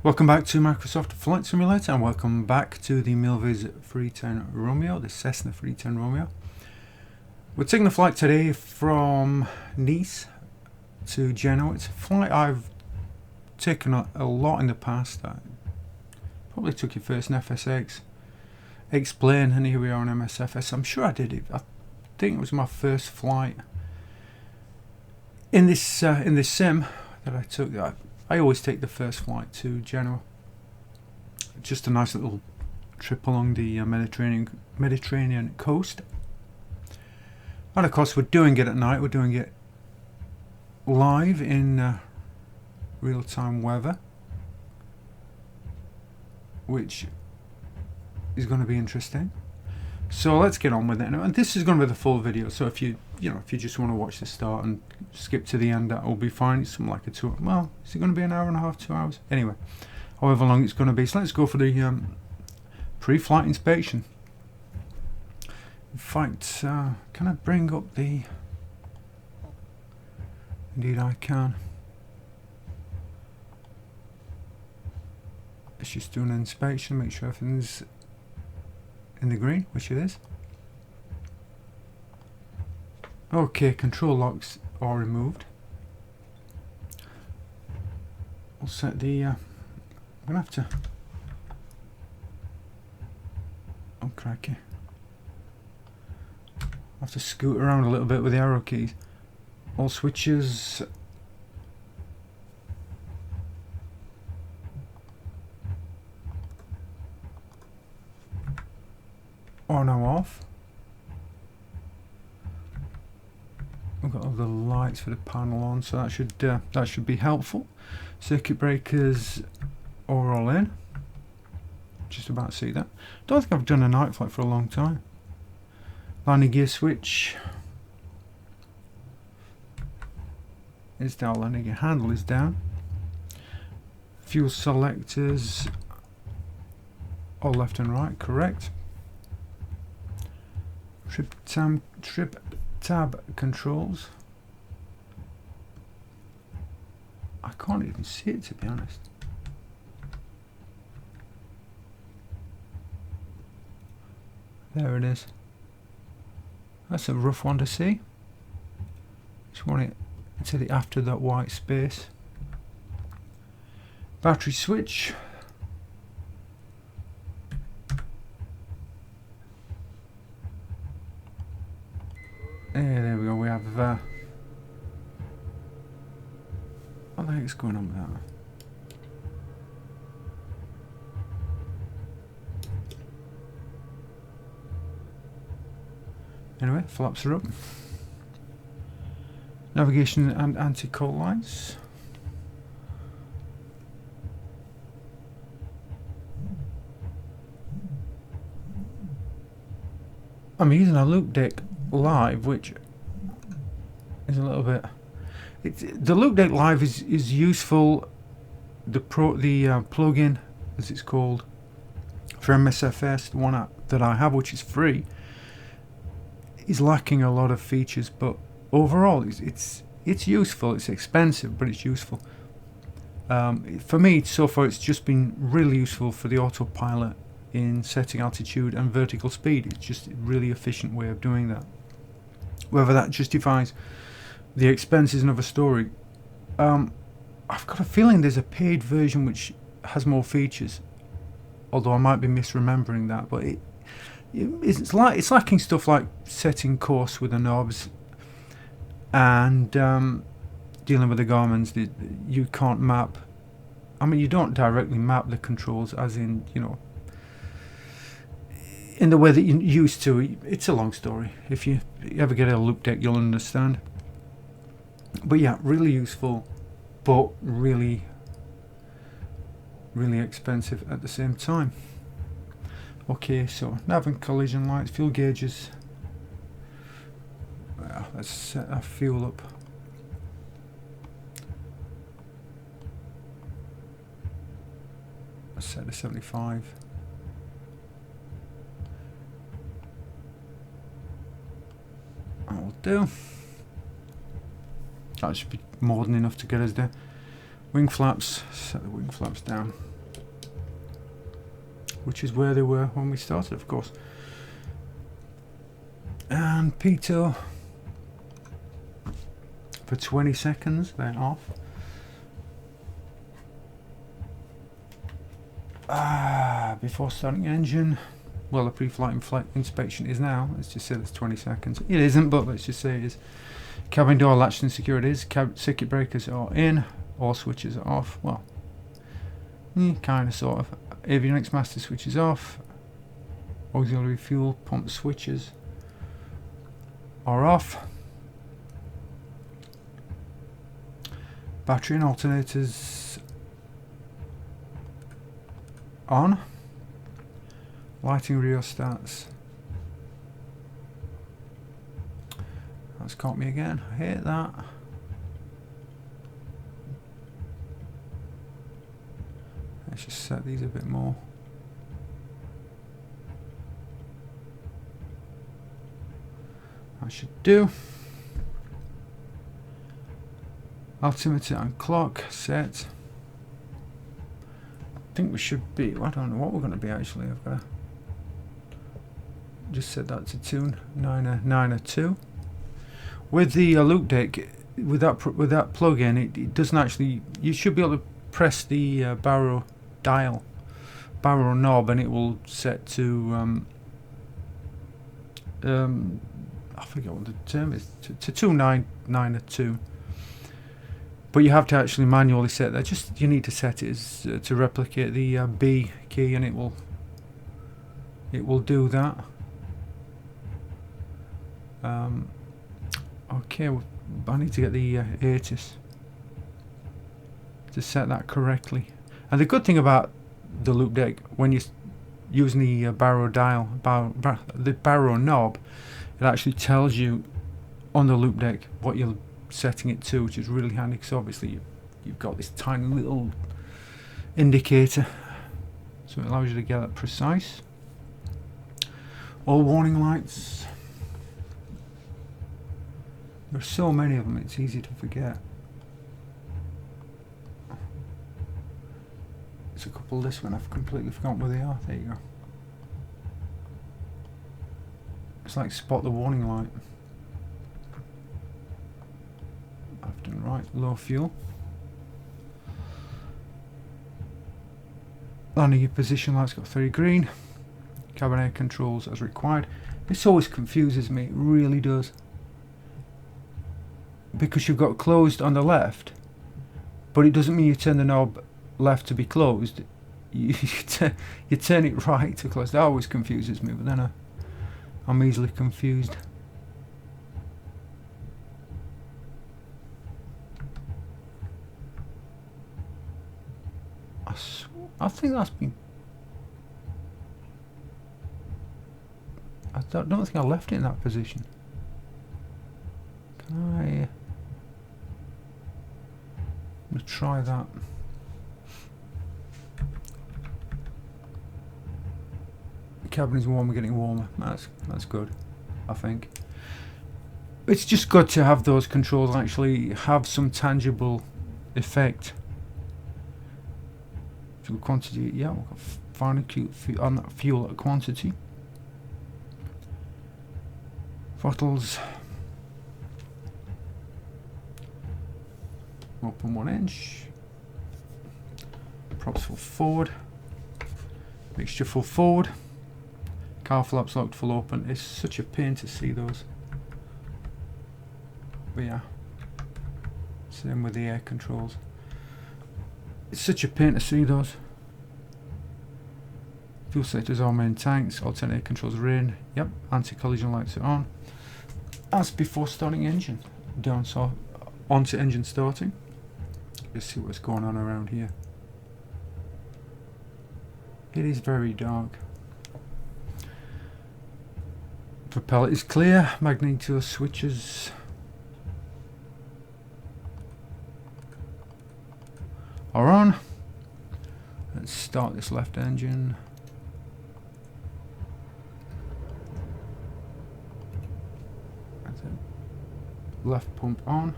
Welcome back to Microsoft Flight Simulator, and welcome back to the Milviz 310 Romeo, the Cessna 310 Romeo. We're taking a flight today from Nice to Genoa. It's a flight I've taken a lot in the past. I probably took your first in FSX, X-Plane, and here we are on MSFS. I'm sure I did it. I think it was my first flight in this sim that I took. I always take the first flight to Genoa. Just a nice little trip along the Mediterranean coast. And of course we're doing it at night. We're doing it live in real-time weather, which is going to be interesting. So let's get on with it. And this is going to be the full video. So if you just want to watch the start and skip to the end, that will be fine. It's something like a 2. Well, is it going to be an hour and a half, 2 hours? Anyway, however long it's going to be. So let's go for the pre-flight inspection. In fact, can I bring up the? Indeed, I can. Let's just do an inspection. Make sure everything's in the green, which it is. Okay, control locks are removed. We'll set the I'm gonna have to, oh cracky, I have to scoot around a little bit with the arrow keys. All switches are now off. We've got all the lights for the panel on, so that should be helpful. Circuit breakers are all in. Just about to see that. Don't think I've done a night flight for a long time. Landing gear switch is down. Landing gear handle is down. Fuel selectors are left and right, correct. Trip tab controls. I can't even see it, to be honest. There it is. That's a rough one to see. Just want it to the after that white space. Battery switch. There we go. We have what the heck's going on with that? Anyway, flaps are up. Navigation and anti-call lights. I'm using a loop deck live, which is a little bit. The loop deck live is useful. The plugin, as it's called, for MSFS, the one that I have, which is free, is lacking a lot of features, but overall it's useful. It's expensive, but it's useful. For me, so far, it's just been really useful for the autopilot in setting altitude and vertical speed. It's just a really efficient way of doing that. Whether that justifies the expense is another story. I've got a feeling there's a paid version which has more features, although I might be misremembering that. But it's lacking stuff like setting course with the knobs and dealing with the Garmin's. You can't map. I mean, you don't directly map the controls, as in, in the way that you used to. It's a long story. If you ever get a loop deck, you'll understand. But yeah, really useful, but really expensive at the same time. Okay, so nav and collision lights, fuel gauges. Well, let's set our fuel up. Let's set to 75. That will do. That should be more than enough to get us there. Wing flaps, set the wing flaps down. which is where they were when we started, of course. And pitot for 20 seconds, then off. Before starting engine. Well, the pre-flight inspection is now. Let's just say that's 20 seconds. It isn't, but let's just say it is. Cabin door latched and secured is. Circuit breakers are in. All switches are off. Well, kind of, sort of. Avionics master switch is off. Auxiliary fuel pump switches are off. Battery and alternators on. Lighting rheostats. That's caught me again. I hate that. Let's just set these a bit more. I should do. Altimeter and clock set. I think we should be. I don't know what we're going to be actually. I've got to just set that to tune 902. With the loop deck, with that plug-in, it doesn't actually. You should be able to press the barrow knob, and it will set to. I forget what the term is. To tune 902. But you have to actually manually set that. Just you need to set it as to replicate the B key, and it will do that. Okay, I need to get the ATIS to set that correctly. And the good thing about the loop deck, when you're using the barrow knob, it actually tells you on the loop deck what you're setting it to, which is really handy, because obviously you've got this tiny little indicator, so it allows you to get that precise. All warning lights. There are so many of them, it's easy to forget. There's a couple this one I've completely forgotten where they are. There you go. It's like spot the warning light. Left and right, low fuel. Landing your position light's got 30 green. Cabin air controls as required. This always confuses me, it really does. Because you've got closed on the left, but it doesn't mean you turn the knob left to be closed. You turn it right to close. That always confuses me, but then I'm easily confused. I think that's been. I don't think I left it in that position. Can I? I'm gonna try that. The cabin is warm. We're getting warmer. That's good. I think. It's just good to have those controls actually have some tangible effect. Fuel quantity, yeah, we've got final on that fuel at quantity. Throttles. Open 1 inch. Props full forward. Mixture full forward. Car flaps locked full open. It's such a pain to see those. But yeah. Same with the air controls. It's such a pain to see those. Fuel selectors are main tanks. Alternate controls are in. Yep. Anti-collision lights are on. As before starting engine. Down so onto engine starting. Let's see what's going on around here. It is very dark. Propeller is clear. Magneto switches are on. Let's start this left engine. Left pump on.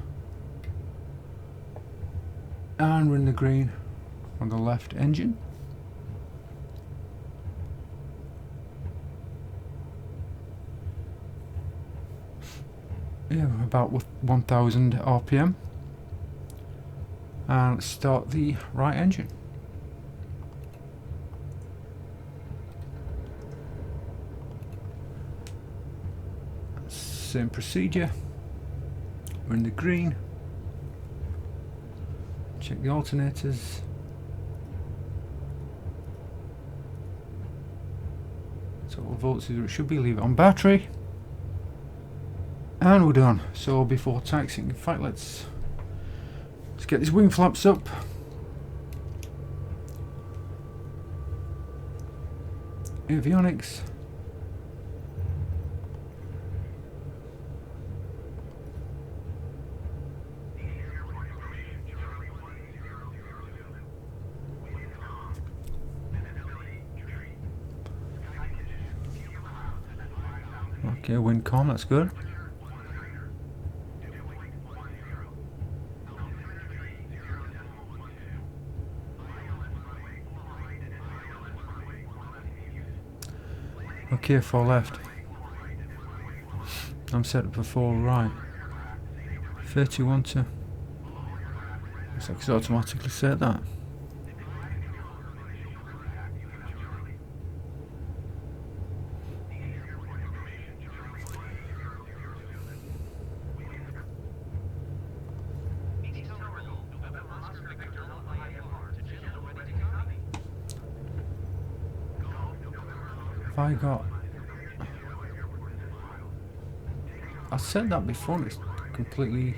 And we're in the green on the left engine. Yeah, about 1000 RPM. And let's start the right engine. Same procedure. We're in the green. Check the alternators. Total volts is where it should be. Leave it on battery. And we're done. So before taxiing, in fact, let's get these wing flaps up. Avionics. Okay, wind calm, that's good. Okay, 4 left. I'm set up for 4 right. 31 to... Looks like it's automatically set that. I got... I said that before, it's completely...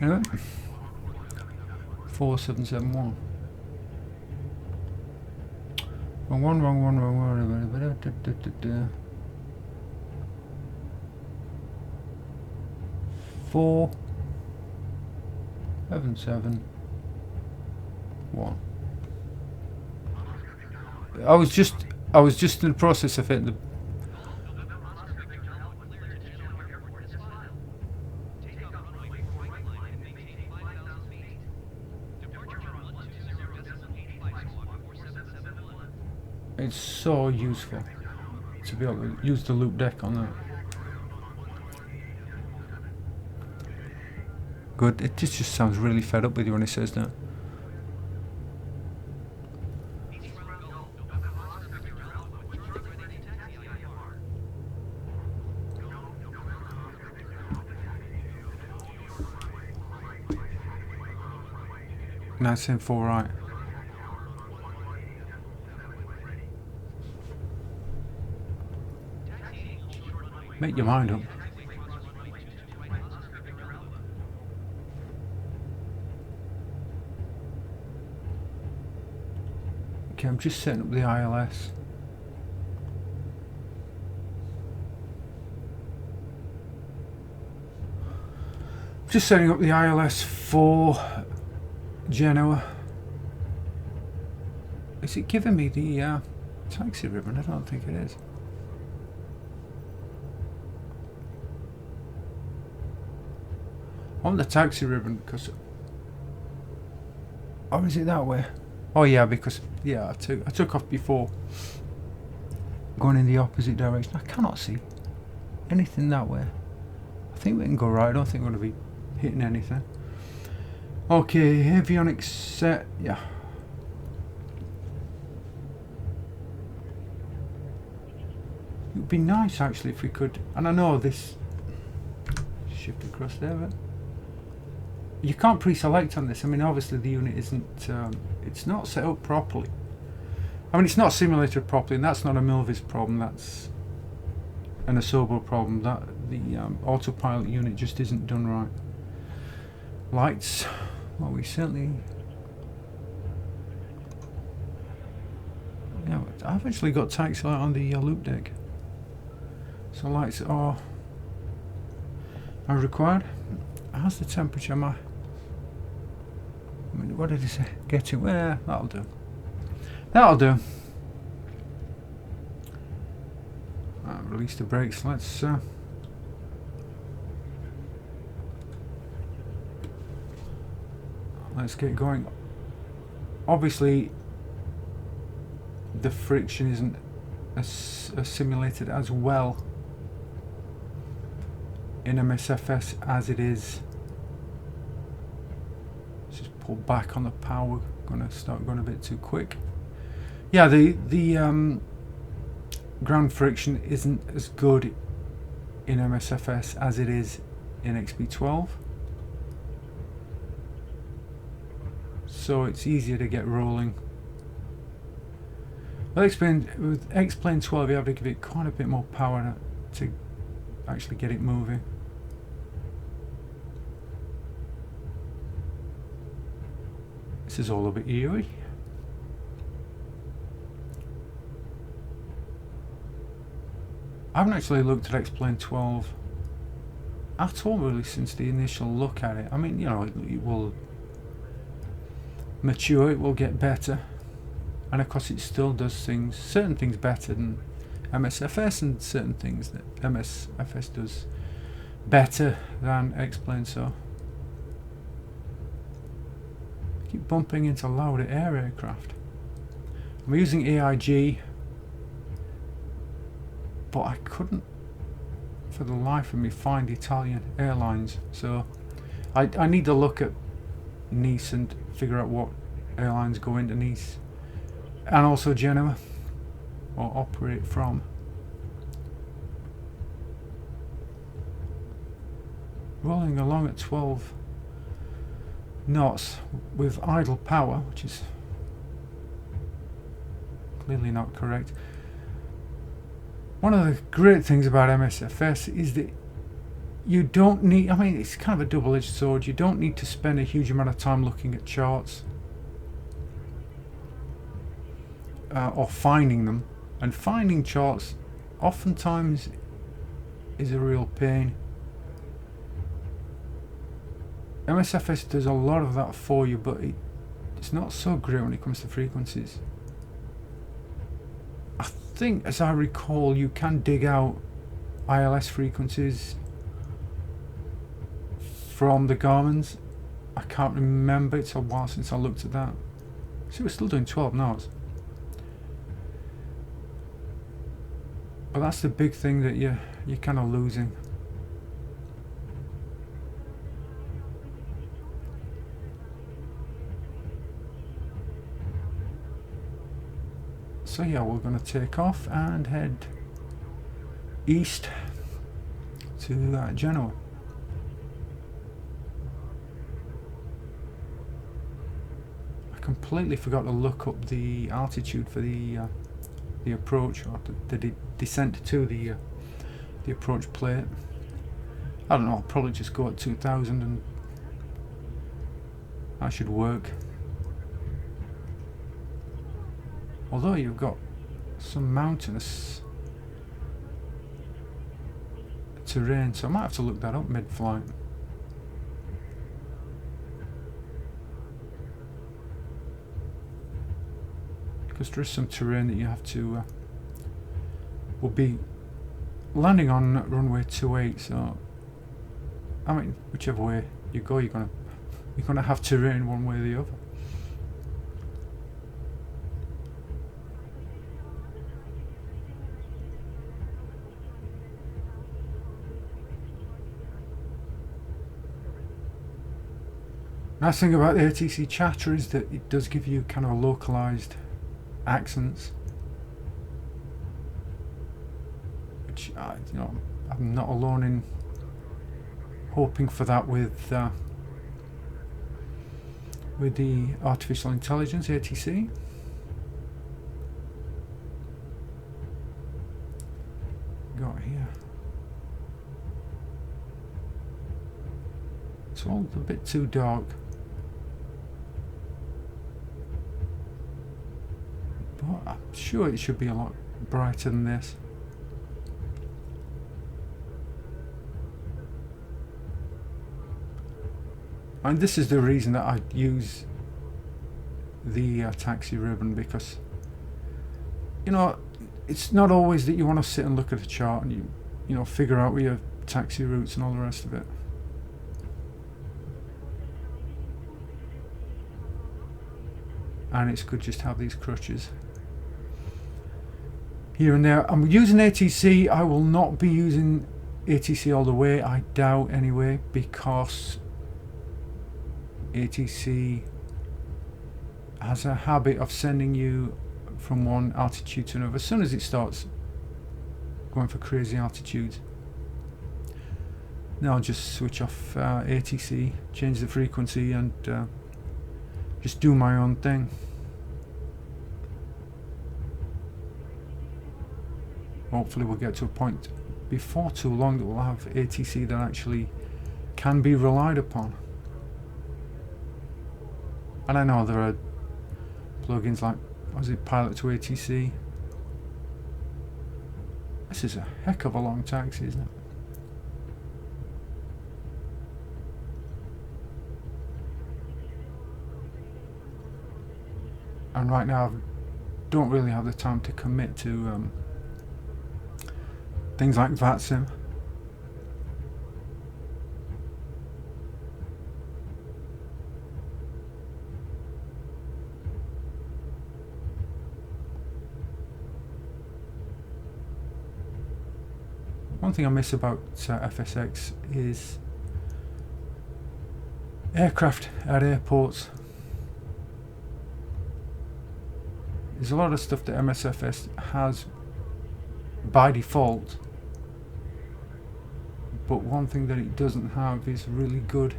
Anyway, 4771. Wrong one. 4771. I was just in the process of hitting the... It's so useful to be able to use the loop deck on that. Good, it just sounds really fed up with you when he says that. Nice and 4 right. Make your mind up. Okay, I'm just setting up the ILS. Just setting up the ILS for Genoa. Is it giving me the taxi ribbon? I don't think it is. I want the taxi ribbon because... Or is it that way? Oh yeah, because yeah, I took off before going in the opposite direction. I cannot see anything that way. I think we can go right. I don't think we're going to be hitting anything. Okay, avionics set. Yeah. It would be nice actually if we could, and I know this shift across there, but you can't pre-select on this. I mean, obviously the unit isn't, it's not set up properly. I mean, it's not simulated properly, and that's not a Milviz problem, that's an Asobo problem. That the autopilot unit just isn't done right. Lights, well, we certainly... Yeah, I've actually got taxi light on the loop deck. So lights are required. How's the temperature? I mean, what did he say? Get it? Well, that'll do. That'll do. Release the brakes. Let's get going. Obviously, the friction isn't simulated as well in MSFS as it is. Let's just pull back on the power. Gonna start going a bit too quick. Yeah, the ground friction isn't as good in MSFS as it is in XP12, so it's easier to get rolling. With X-Plane 12 you have to give it quite a bit more power to actually get it moving. This is all a bit eerie. I haven't actually looked at X-Plane 12 at all really since the initial look at it. I mean, you know, it will mature, it will get better, and of course it still does certain things better than MSFS, and certain things that MSFS does better than X-Plane. So I keep bumping into louder air aircraft. I'm using AIG, but I couldn't for the life of me find Italian airlines, so I need to look at Nice and figure out what airlines go into Nice and also Genoa, or operate from. Rolling along at 12 knots with idle power, which is clearly not correct. One of the great things about MSFS is that you don't need, I mean, it's kind of a double-edged sword. You don't need to spend a huge amount of time looking at charts or finding them, and finding charts oftentimes is a real pain. MSFS does a lot of that for you, but it's not so great when it comes to frequencies. I think, as I recall, you can dig out ILS frequencies from the Garmins. I can't remember, it's a while since I looked at that. See, we're still doing 12 knots. But that's the big thing that you're kind of losing. So yeah, we're going to take off and head east to Genoa. I completely forgot to look up the altitude for the approach, or the descent to the approach plate. I don't know, I'll probably just go at 2000 and that should work. Although you've got some mountainous terrain, so I might have to look that up mid-flight. Because there is some terrain that you have to will be landing on runway 28, so I mean, whichever way you go, you're gonna have terrain one way or the other. Nice thing about the ATC chatter is that it does give you kind of localized accents, which you know, I'm not alone in hoping for that with the artificial intelligence ATC. Got here. It's all a bit too dark. But I'm sure it should be a lot brighter than this. And this is the reason that I use the taxi ribbon, because you know, it's not always that you want to sit and look at a chart and you know, figure out where your taxi routes and all the rest of it. And it's good just to have these crutches. here and there. I'm using ATC. I will not be using ATC all the way, I doubt anyway, because ATC has a habit of sending you from one altitude to another as soon as it starts going for crazy altitudes. Now I'll just switch off ATC, change the frequency, and just do my own thing. Hopefully we'll get to a point before too long that we'll have ATC that actually can be relied upon. And I know there are plugins like, what is it, Pilot to ATC. This is a heck of a long taxi, isn't it? And right now I don't really have the time to commit to things like VATSIM. One thing I miss about FSX is aircraft at airports. There's a lot of stuff that MSFS has by default, but one thing that it doesn't have is really good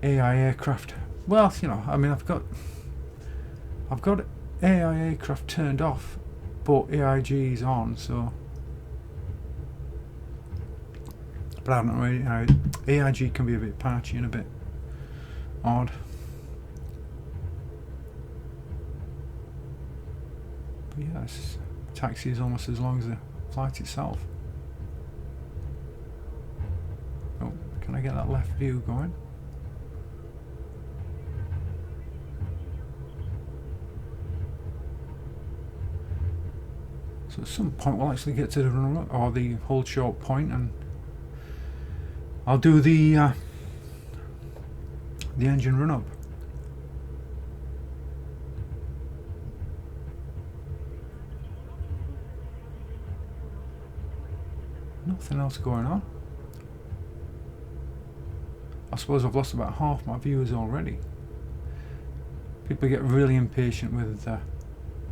AI aircraft. Well, you know, I mean, I've got AI aircraft turned off, but AIG is on, so. But I don't know, you know, AIG can be a bit patchy and a bit odd. But yeah, taxi is almost as long as the flight itself. Oh, can I get that left view going? So at some point we'll actually get to the run or the hold short point, and I'll do the engine run up. Nothing else going on. I suppose I've lost about half my viewers already. People get really impatient with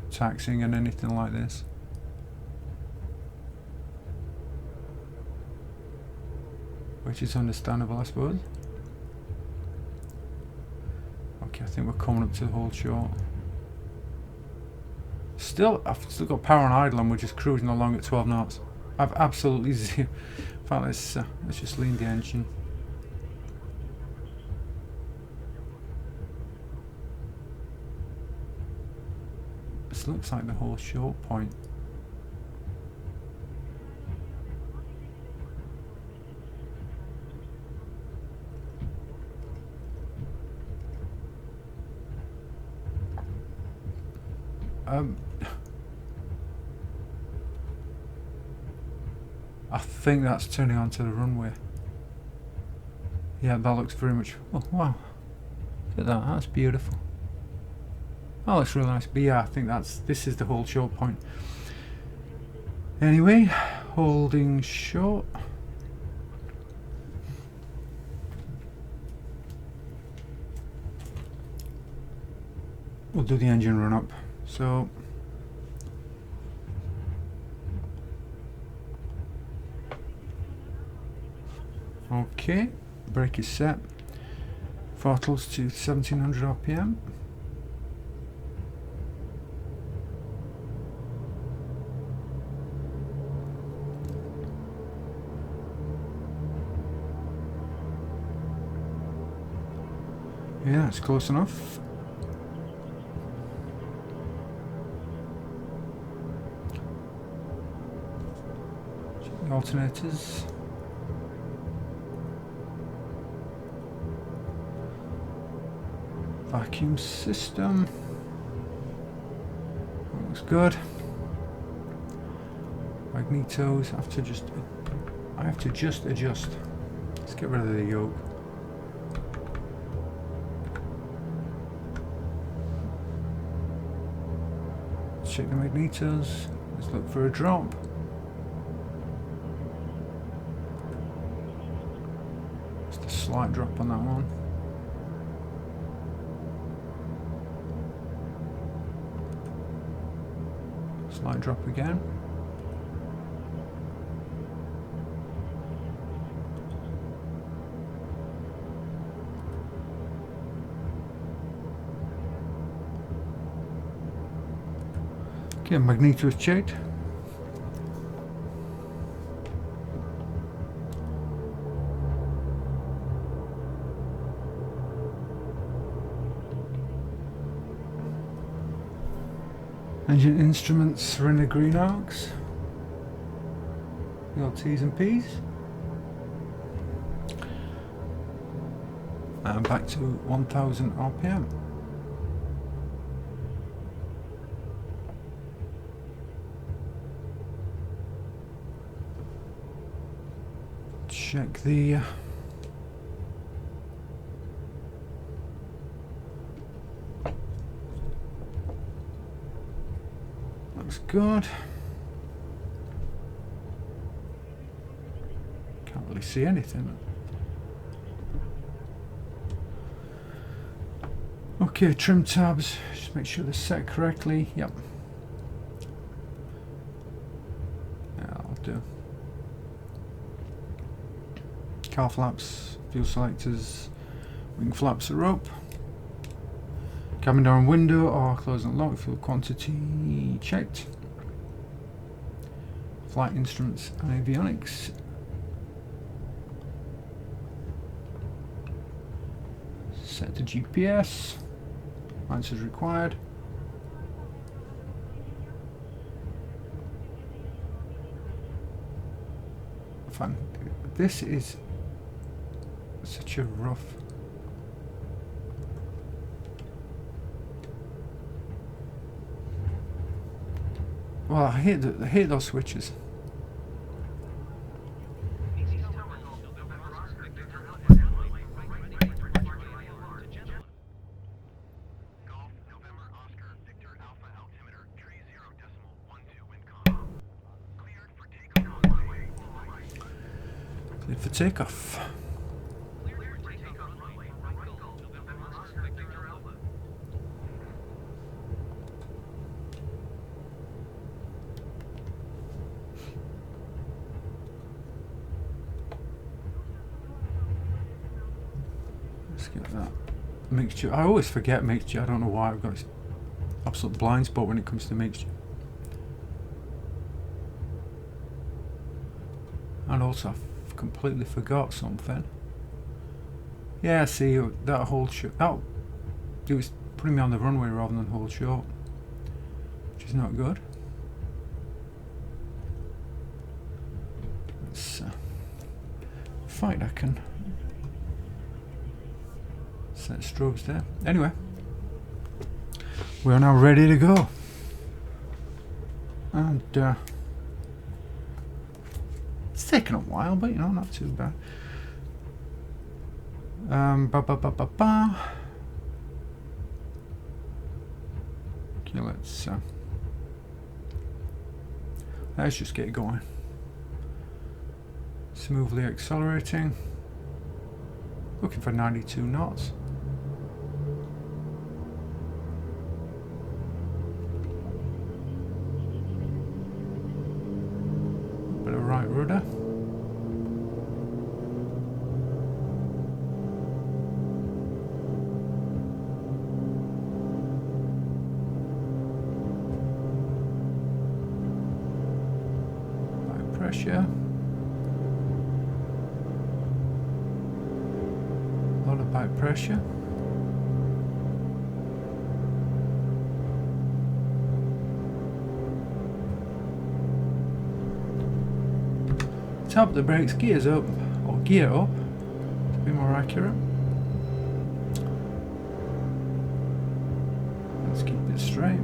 taxing and anything like this. Which is understandable, I suppose. Okay, I think we're coming up to the hold short. I've still got power on idle and we're just cruising along at 12 knots. I've absolutely zero. In fact, let's just lean the engine. This looks like the whole short point. I think that's turning onto the runway. Yeah, that looks very much. Oh wow! Look at that. That's beautiful. Oh, it's really nice. But yeah, I think this is the whole short point. Anyway, holding short. We'll do the engine run up. So. Okay, brake is set. Throttles to 1700 RPM. Yeah, it's close enough. Check the alternators. Vacuum system. Looks good. Magnetos. I have to just adjust. Let's get rid of the yoke. check the magnetos. Let's look for a drop. Just a slight drop on that one. Slight drop again. Okay, magneto is checked. Engine instruments are in the green arcs. The old T's and P's. And back to 1000 RPM. Check the looks good. Can't really see anything. Okay, trim tabs, just make sure they're set correctly. Yep. Yeah, I'll do. Car flaps, fuel selectors, wing flaps are up. Cabin door and window are closed and locked. Fuel quantity checked. Flight instruments and avionics. Set to GPS. Answers required. Fun. This is such a rough. Well, I hate those switches. Cleared for takeoff. Let's get that mixture. I always forget mixture. I don't know why. I've got this absolute blind spot when it comes to mixture. And also, I've completely forgot something. Yeah, see, that hold short. Oh, it was putting me on the runway rather than hold short, which is not good. Let's find I can set strobes there. Anyway, we are now ready to go. And it's taken a while, but you know, not too bad. Okay, let's just get going. Smoothly accelerating. Looking for 92 knots. Bit of right rudder. High pressure. A lot of pipe pressure. Tap the brakes, gears up, or gear up to be more accurate. Let's keep it straight.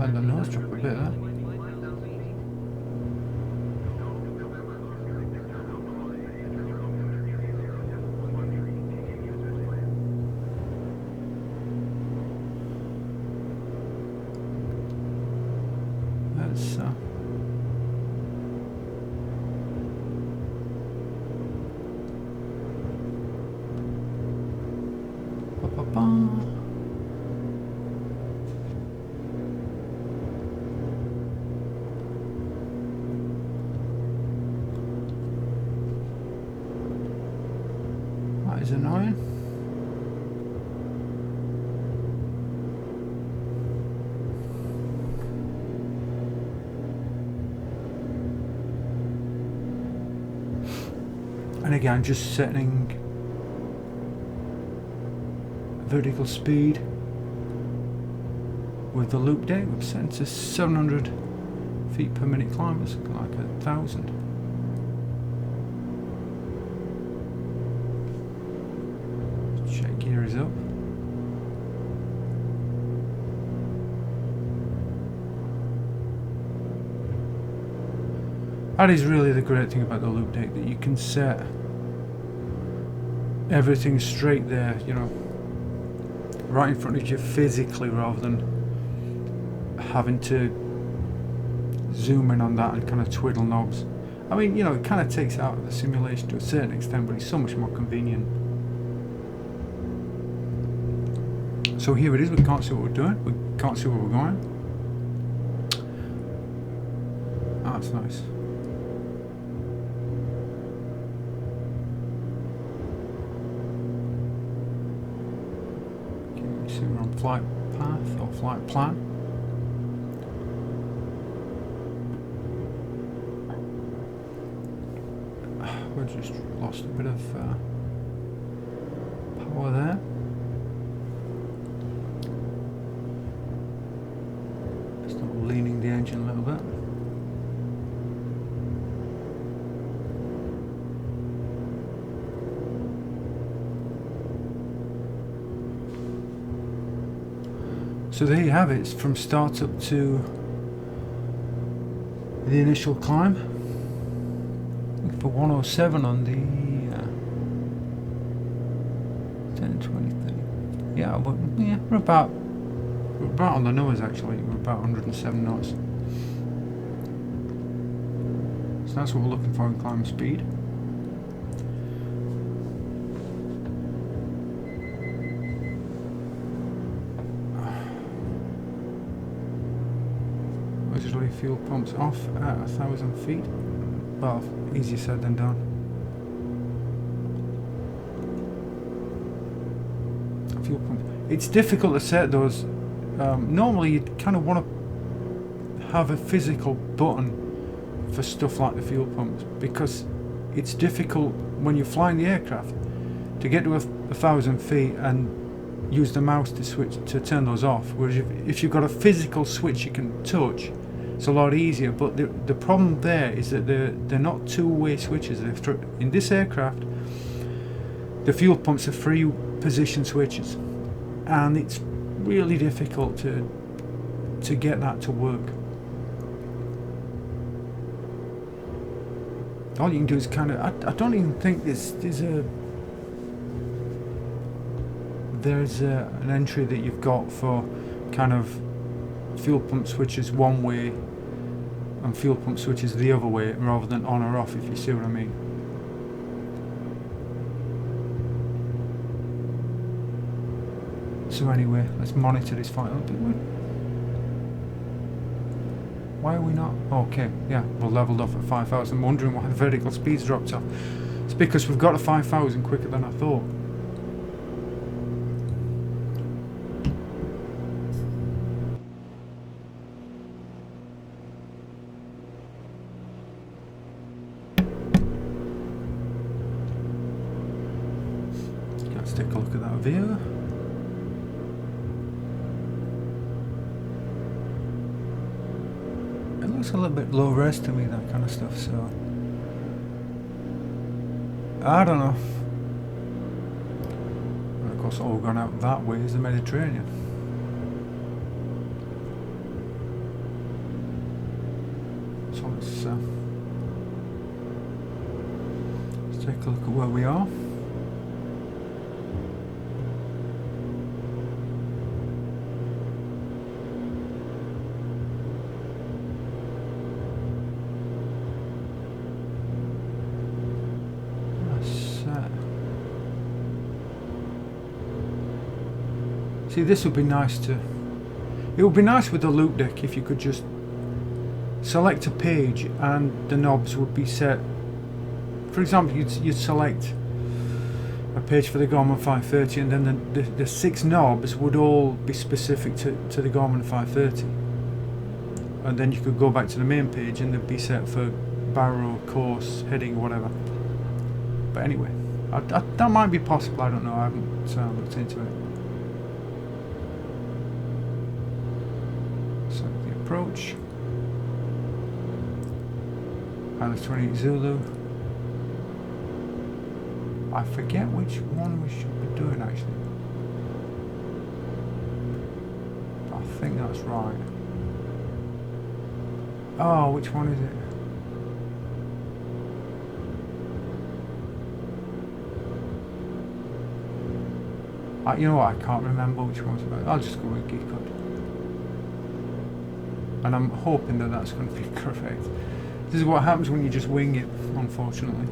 Let the nose drop a bit there. Let's that is annoying. And again, just setting vertical speed with the loop deck. We've set to 700 feet per minute climb. It's looking like 1,000. Check gear is up. That is really the great thing about the loop deck, that you can set everything straight there, you know, right in front of you physically, rather than having to zoom in on that and kind of twiddle knobs. I mean, you know, it kind of takes out the simulation to a certain extent, but it's so much more convenient. So here it is. We can't see what we're doing. We can't see where we're going. Ah, that's nice. So we're on flight path or flight plan. We've just lost a bit of power there. Start leaning the engine a little bit. So there you have it, it's from start up to the initial climb. For 107 on the 10, 20, 30. Yeah, but yeah, we're about on the nose actually. We're about 107 knots. So that's what we're looking for in climb speed. Usually fuel pumps off at 1,000 feet. Well, easier said than done. Fuel pump. It's difficult to set those. Normally, you'd kind of want to have a physical button for stuff like the fuel pumps, because it's difficult when you're flying the aircraft to get to 1,000 feet and use the mouse to switch to turn those off. Whereas if you've got a physical switch you can touch, it's a lot easier. But the problem there is that they're not two-way switches. In this aircraft, the fuel pumps are free position switches, and it's really difficult to get that to work. All you can do is kind of, I don't even think there's an entry that you've got for kind of fuel pump switches one way and fuel pump switches the other way, rather than on or off, if you see what I mean. So anyway, let's monitor this flight. Why are we not? Okay, yeah, we're leveled off at 5,000. I'm wondering why the vertical speed's dropped off. It's because we've got to 5,000 quicker than I thought. Let's take a look at that view. It looks a little bit low res to me, that kind of stuff, so I don't know. And of course all gone out that way is the Mediterranean. So let's take a look at where we are. See, this would be nice to... It would be nice with the loop deck if you could just select a page and the knobs would be set. For example, you'd select a page for the Gorman 530 and then the 6 knobs would all be specific to the Gorman 530. And then you could go back to the main page and they'd be set for barrow, course, heading, whatever. But anyway, that might be possible, I don't know, I haven't looked into it. Approach. Pilot 28 Zulu. I forget which one we should be doing actually. But I think that's right. Oh, which one is it? You know what? I can't remember which one's about. I'll just go with Geek Code. And I'm hoping that that's going to be correct. This is what happens when you just wing it, unfortunately.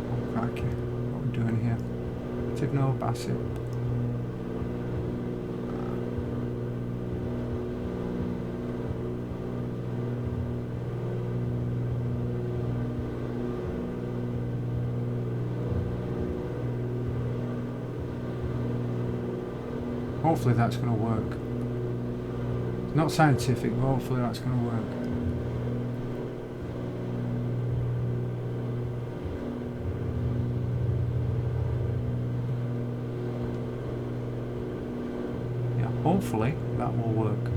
Oh, crikey. What are we doing here? Tivno, Bassett. Hopefully that's going to work. It's not scientific, but hopefully that's going to work. Yeah, hopefully that will work.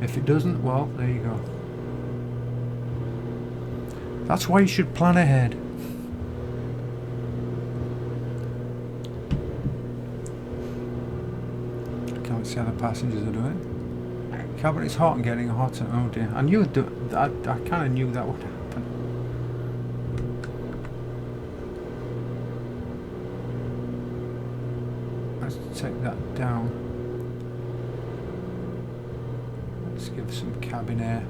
If it doesn't, well, there you go. That's why you should plan ahead. See how the passengers are doing. Cabin is hot and getting hotter. Oh dear. I knew I kind of knew that would happen. Let's take that down. Let's give some cabin air.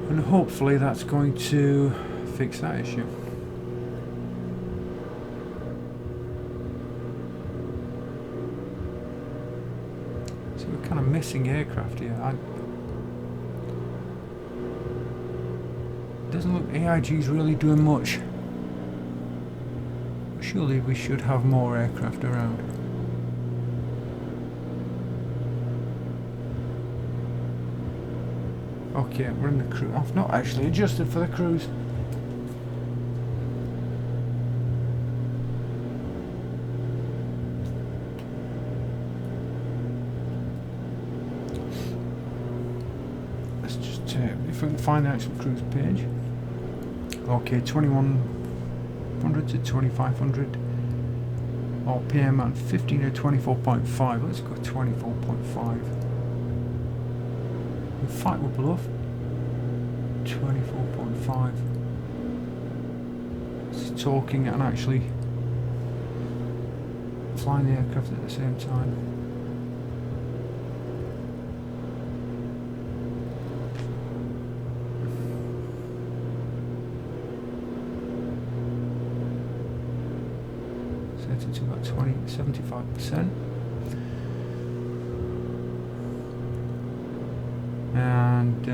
And hopefully that's going to fix that issue. Kind of missing aircraft here. Doesn't look AIG's really doing much. Surely we should have more aircraft around. Okay, we're in the cruise. I've not actually adjusted for the cruise. If we can find the actual cruise page. Okay, 2100 to 2500 RPM and 15 to 24.5. Let's go 24.5. In fact, we're below 24.5. It's talking and actually flying the aircraft at the same time. Set it to about 75%. And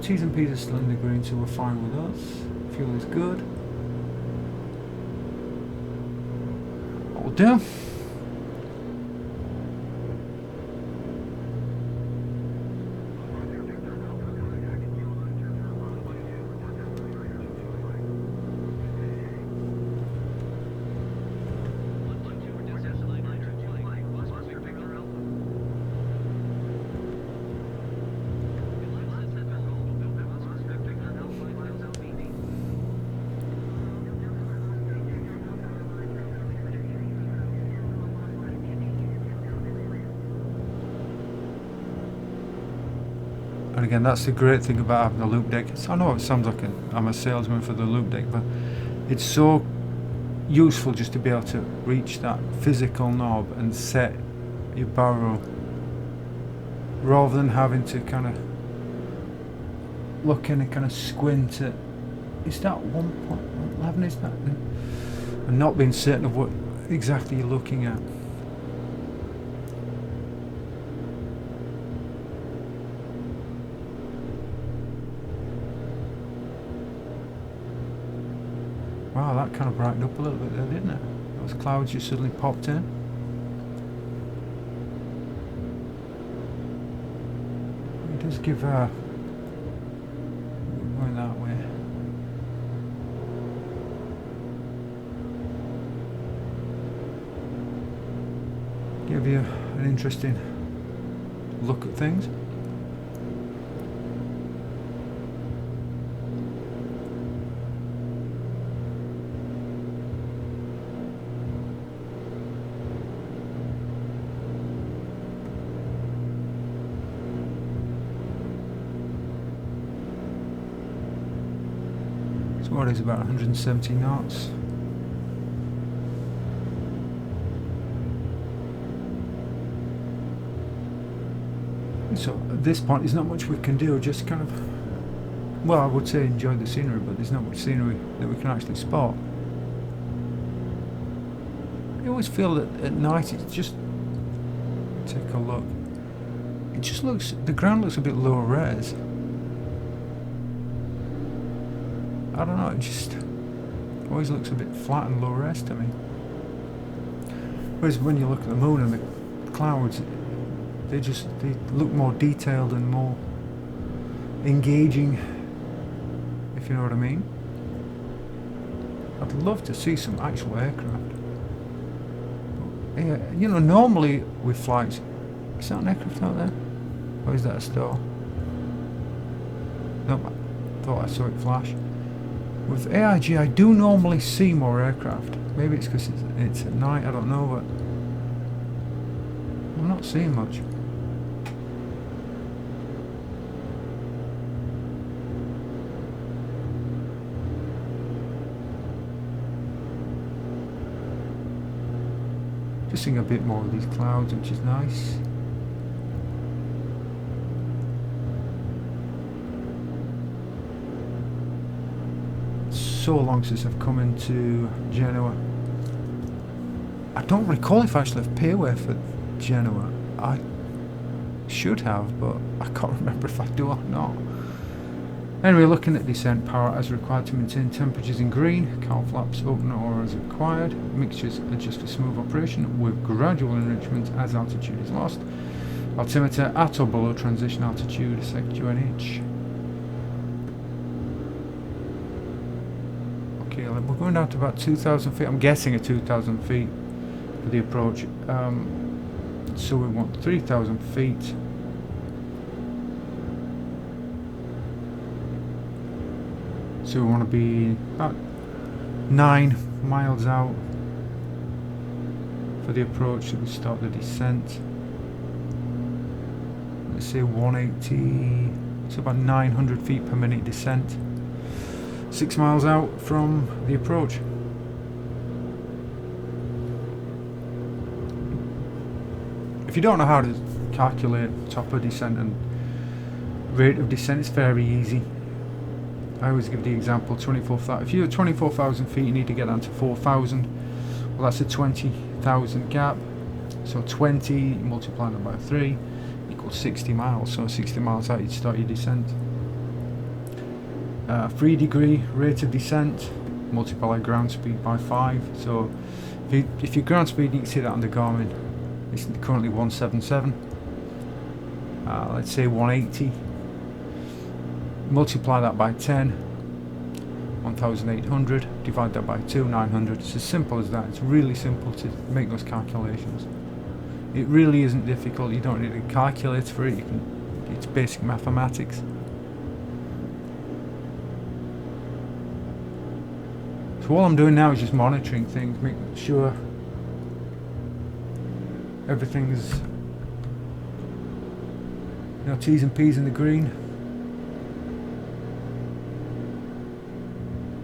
T's and P's are still in the green, so we're fine with us. Fuel is good. What we'll do. And again, that's the great thing about having a loop deck. I know it sounds like I'm a salesman for the loop deck, but it's so useful just to be able to reach that physical knob and set your barrel, rather than having to kind of look in and kind of squint at, is that 1.11, is that, and not being certain of what exactly you're looking at. Wow, that kind of brightened up a little bit there, didn't it? Those clouds just suddenly popped in. It does give going that way. Give you an interesting look at things. What is about 170 knots. So at this point there's not much we can do, just kind of, well, I would say enjoy the scenery, but there's not much scenery that we can actually spot. I always feel that at night it's just, take a look, it just looks, the ground looks a bit low res. I don't know, it just always looks a bit flat and low res to me. Whereas when you look at the moon and the clouds, they look more detailed and more engaging, if you know what I mean. I'd love to see some actual aircraft. But, yeah, you know, normally with flights, is that an aircraft out there? Or is that a star? No, I thought I saw it flash. With AIG, I do normally see more aircraft. Maybe it's because it's at night, I don't know, but I'm not seeing much. Just seeing a bit more of these clouds, which is nice. So long since I've come into Genoa. I don't recall if I actually have payware for Genoa. I should have, but I can't remember if I do or not. Anyway, looking at descent, power as required to maintain temperatures in green, cowl flaps open or as required, mixtures adjust for smooth operation with gradual enrichment as altitude is lost, altimeter at or below transition altitude, sec UNH. Okay, we're going down to about 2,000 feet, I'm guessing at 2,000 feet for the approach, so we want 3,000 feet. So we want to be about 9 miles out for the approach, so we start the descent. Let's say 180, so about 900 feet per minute descent. 6 miles out from the approach. If you don't know how to calculate top of descent and rate of descent, it's very easy. I always give the example 24,000. If you're at 24,000 feet, you need to get down to 4,000. Well, that's a 20,000 gap. So 20 multiplied by 3 equals 60 miles. So 60 miles out, you'd start your descent. 3 degree rate of descent, multiply ground speed by 5. So if your ground speed, you can see that on the Garmin, it's currently 177. Let's say 180. Multiply that by 10, 1,800, divide that by 2, 900. It's as simple as that. It's really simple to make those calculations. It really isn't difficult. You don't need a calculator for it. It's basic mathematics. So all I'm doing now is just monitoring things, making sure You know, T's and P's in the green.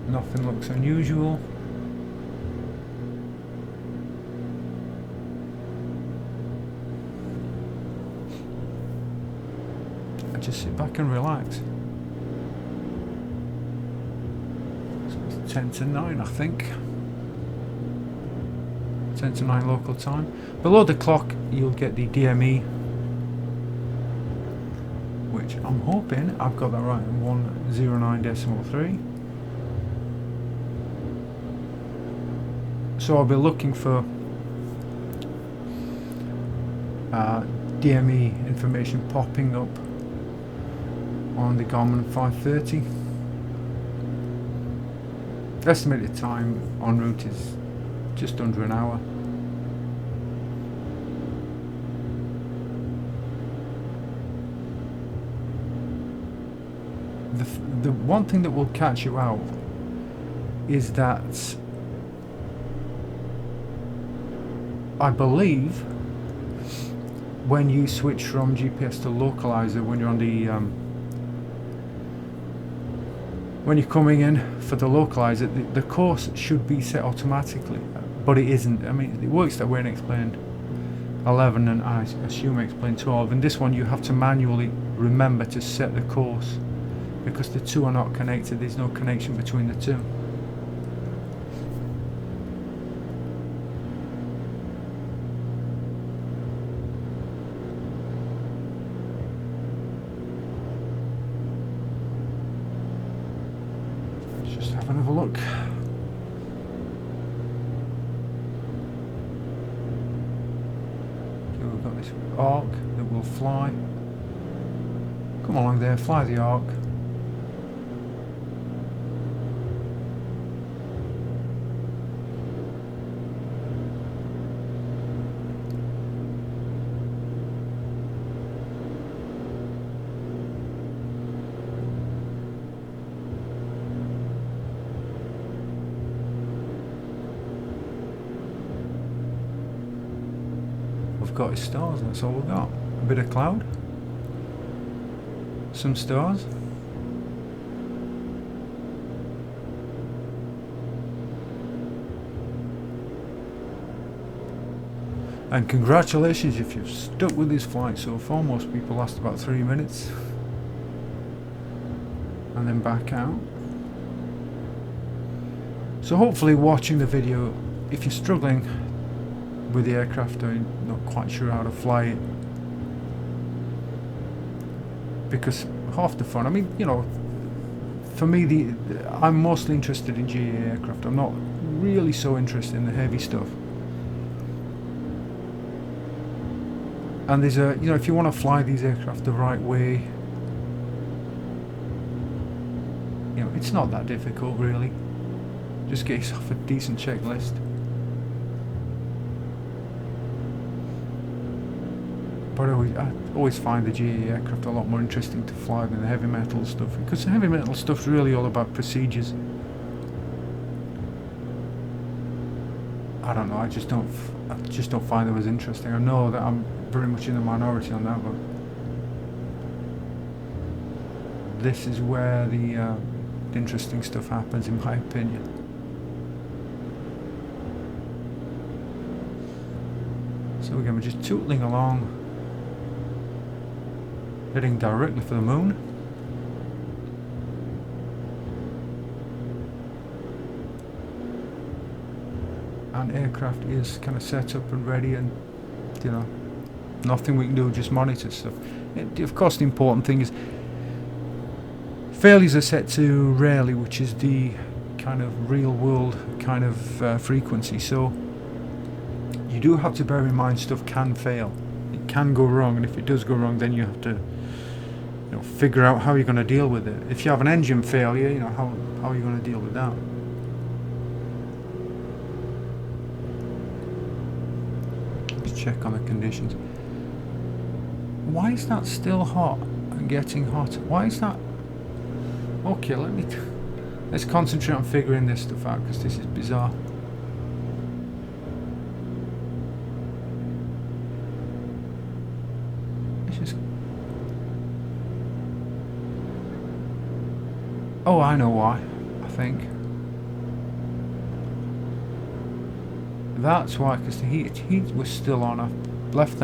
Nothing looks unusual. I just sit back and relax. So it's 10 to 9, I think. 10 to 9 local time. Below the clock you'll get the DME, which I'm hoping I've got that right, 109.3. So I'll be looking for DME information popping up on the Garmin 530. Estimated time en route is just under an hour. The one thing that will catch you out is that I believe when you switch from GPS to localizer, when you're on the when you're coming in for the localizer, the course should be set automatically, but it isn't. I mean, it works that way in Explain 11 and I assume Explain 12. In this one you have to manually remember to set the course because the two are not connected. There's no connection between the two. Let's just have another look. We've got this arc that will fly. Come along there, fly the arc. We've got his stars, that's all we've got. A bit of cloud, some stars. And congratulations if you've stuck with this flight so far. Most people last about 3 minutes and then back out. So hopefully watching the video, if you're struggling with the aircraft or not quite sure how to fly it, because half the fun, I mean, you know, for me I'm mostly interested in GA aircraft. I'm not really so interested in the heavy stuff. And there's a, you know, if you want to fly these aircraft the right way, you know, it's not that difficult really. Just get yourself a decent checklist. But I always find the GA aircraft a lot more interesting to fly than the heavy metal stuff, because the heavy metal stuff's really all about procedures. I don't know, I just don't find them as interesting. I know that I'm very much in the minority on that, but this is where the interesting stuff happens, in my opinion. So again, we're just tootling along, heading directly for the moon. And aircraft is kind of set up and ready, and you know, nothing we can do, just monitor stuff. Of course the important thing is failures are set to rarely, which is the kind of real world kind of frequency. So you do have to bear in mind stuff can fail, it can go wrong, and if it does go wrong, then you have to, you know, figure out how you're going to deal with it. If you have an engine failure, you know, how are you going to deal with that? Let's check on the conditions. Why is that still hot and getting hotter? Why is that? Okay, let's concentrate on figuring this stuff out, because this is bizarre. Oh, I know why, I think. That's why, because the heat was still on. I left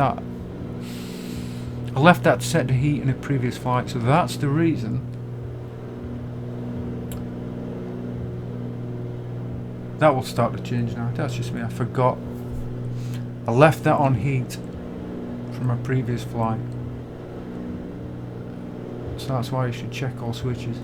that set to heat in a previous flight, so that's the reason. That will start to change now. That's just me. I forgot. I left that on heat from a previous flight. So that's why you should check all switches.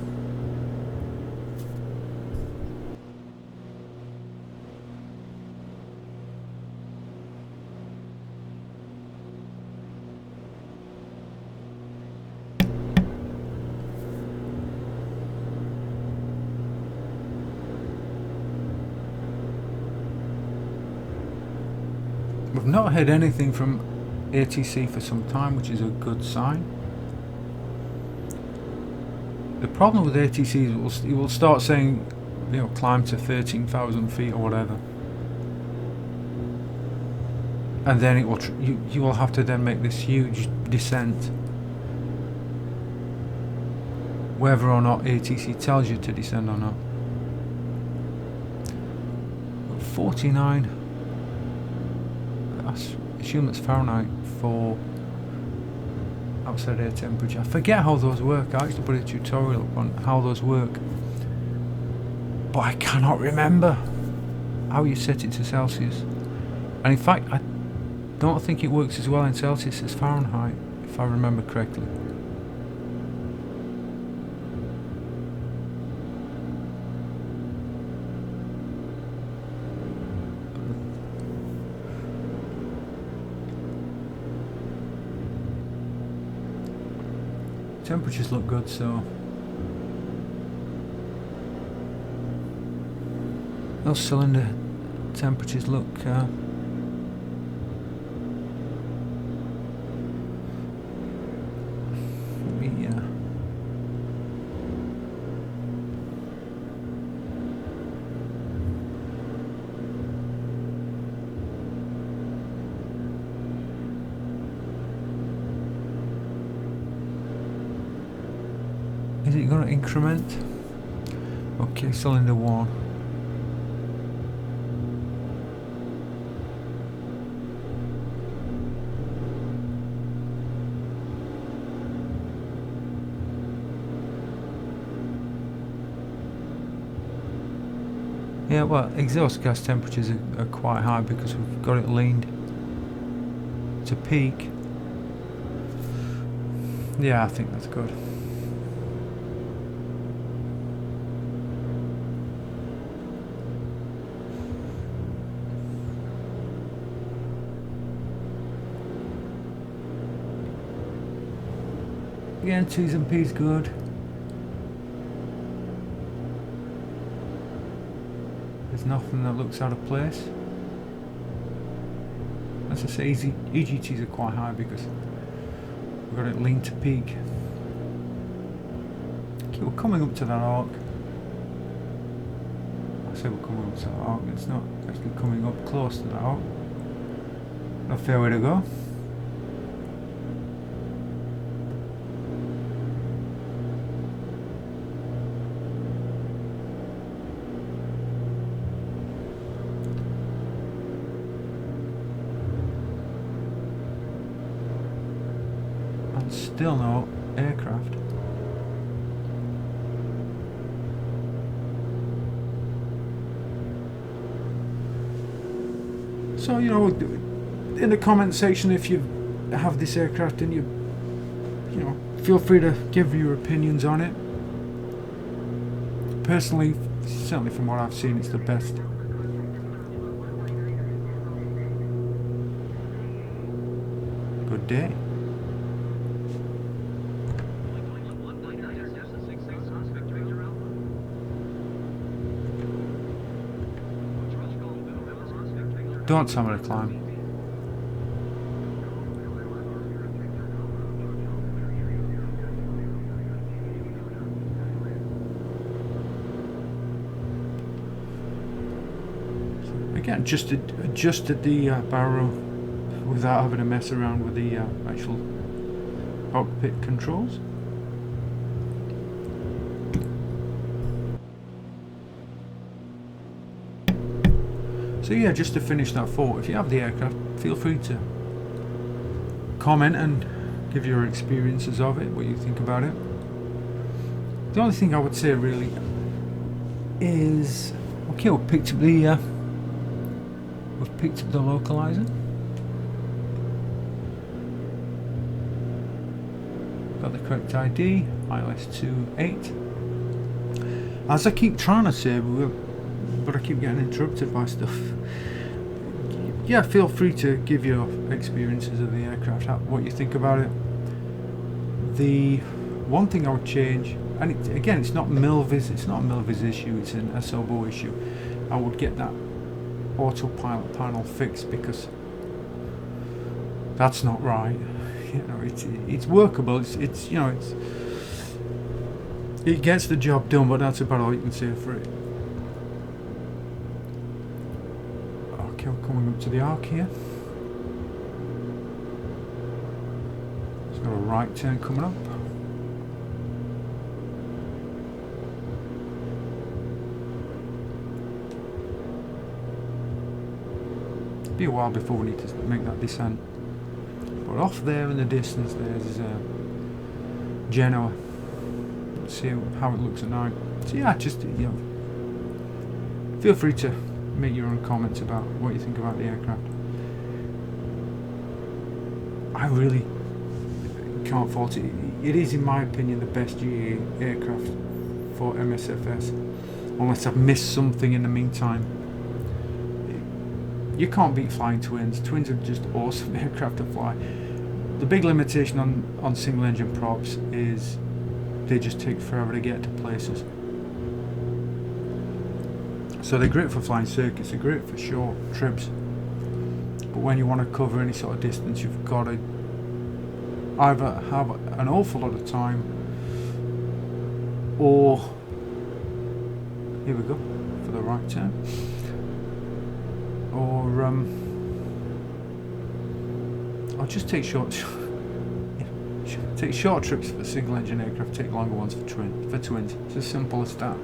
We've not heard anything from ATC for some time, which is a good sign. The problem with ATC is it will start saying, you know, climb to 13,000 feet or whatever, and then it will you will have to then make this huge descent, whether or not ATC tells you to descend or not. 49. I assume that's Fahrenheit for outside air temperature. I forget how those work. I actually put a tutorial up on how those work, but I cannot remember how you set it to Celsius. And in fact, I don't think it works as well in Celsius as Fahrenheit, if I remember correctly. Temperatures look good, so those cylinder temperatures look is it going to increment? Okay, cylinder 1. Yeah, well, exhaust gas temperatures are quite high because we've got it leaned to peak. Yeah, I think that's good. Again, T's and P's good. There's nothing that looks out of place. As I say, EGTs are quite high because we've got it lean to peak. Okay, we're coming up to that arc. I say we're coming up to that arc, it's not actually coming up close to that arc. A fair way to go. Still no aircraft. So, you know, in the comment section, if you have this aircraft and you know, feel free to give your opinions on it. Personally, certainly from what I've seen, it's the best. Good day. Don't tell me to climb. Again, just adjusted the barrel without having to mess around with the actual cockpit controls. So yeah, just to finish that thought, if you have the aircraft, feel free to comment and give your experiences of it, what you think about it. The only thing I would say really is, okay, we've picked up the localizer. Got the correct ID, ILS28. As I keep trying to say, but I keep getting interrupted by stuff. Yeah, feel free to give your experiences of the aircraft, what you think about it. The one thing I would change, and again, it's not Milviz issue, it's an SOBO issue. I would get that autopilot panel fixed, because that's not right. You know, it's workable. It's you know, it gets the job done, but that's about all you can say for it. Okay, we're coming up to the arc here. It's got a right turn coming up. It'll be a while before we need to make that descent. But off there in the distance, there's Genoa. Let's see how it looks at night. So yeah, just feel free to make your own comments about what you think about the aircraft. I really can't fault it. It is, in my opinion, the best GA aircraft for MSFS, unless I've missed something in the meantime. You can't beat flying twins. Twins are just awesome aircraft to fly. The big limitation on single engine props is they just take forever to get to places. So they're great for flying circuits, they're great for short trips, but when you want to cover any sort of distance, you've got to either have an awful lot of time, or here we go for the right turn, or I'll just take short trips for single engine aircraft, take longer ones for twins. It's as simple as that.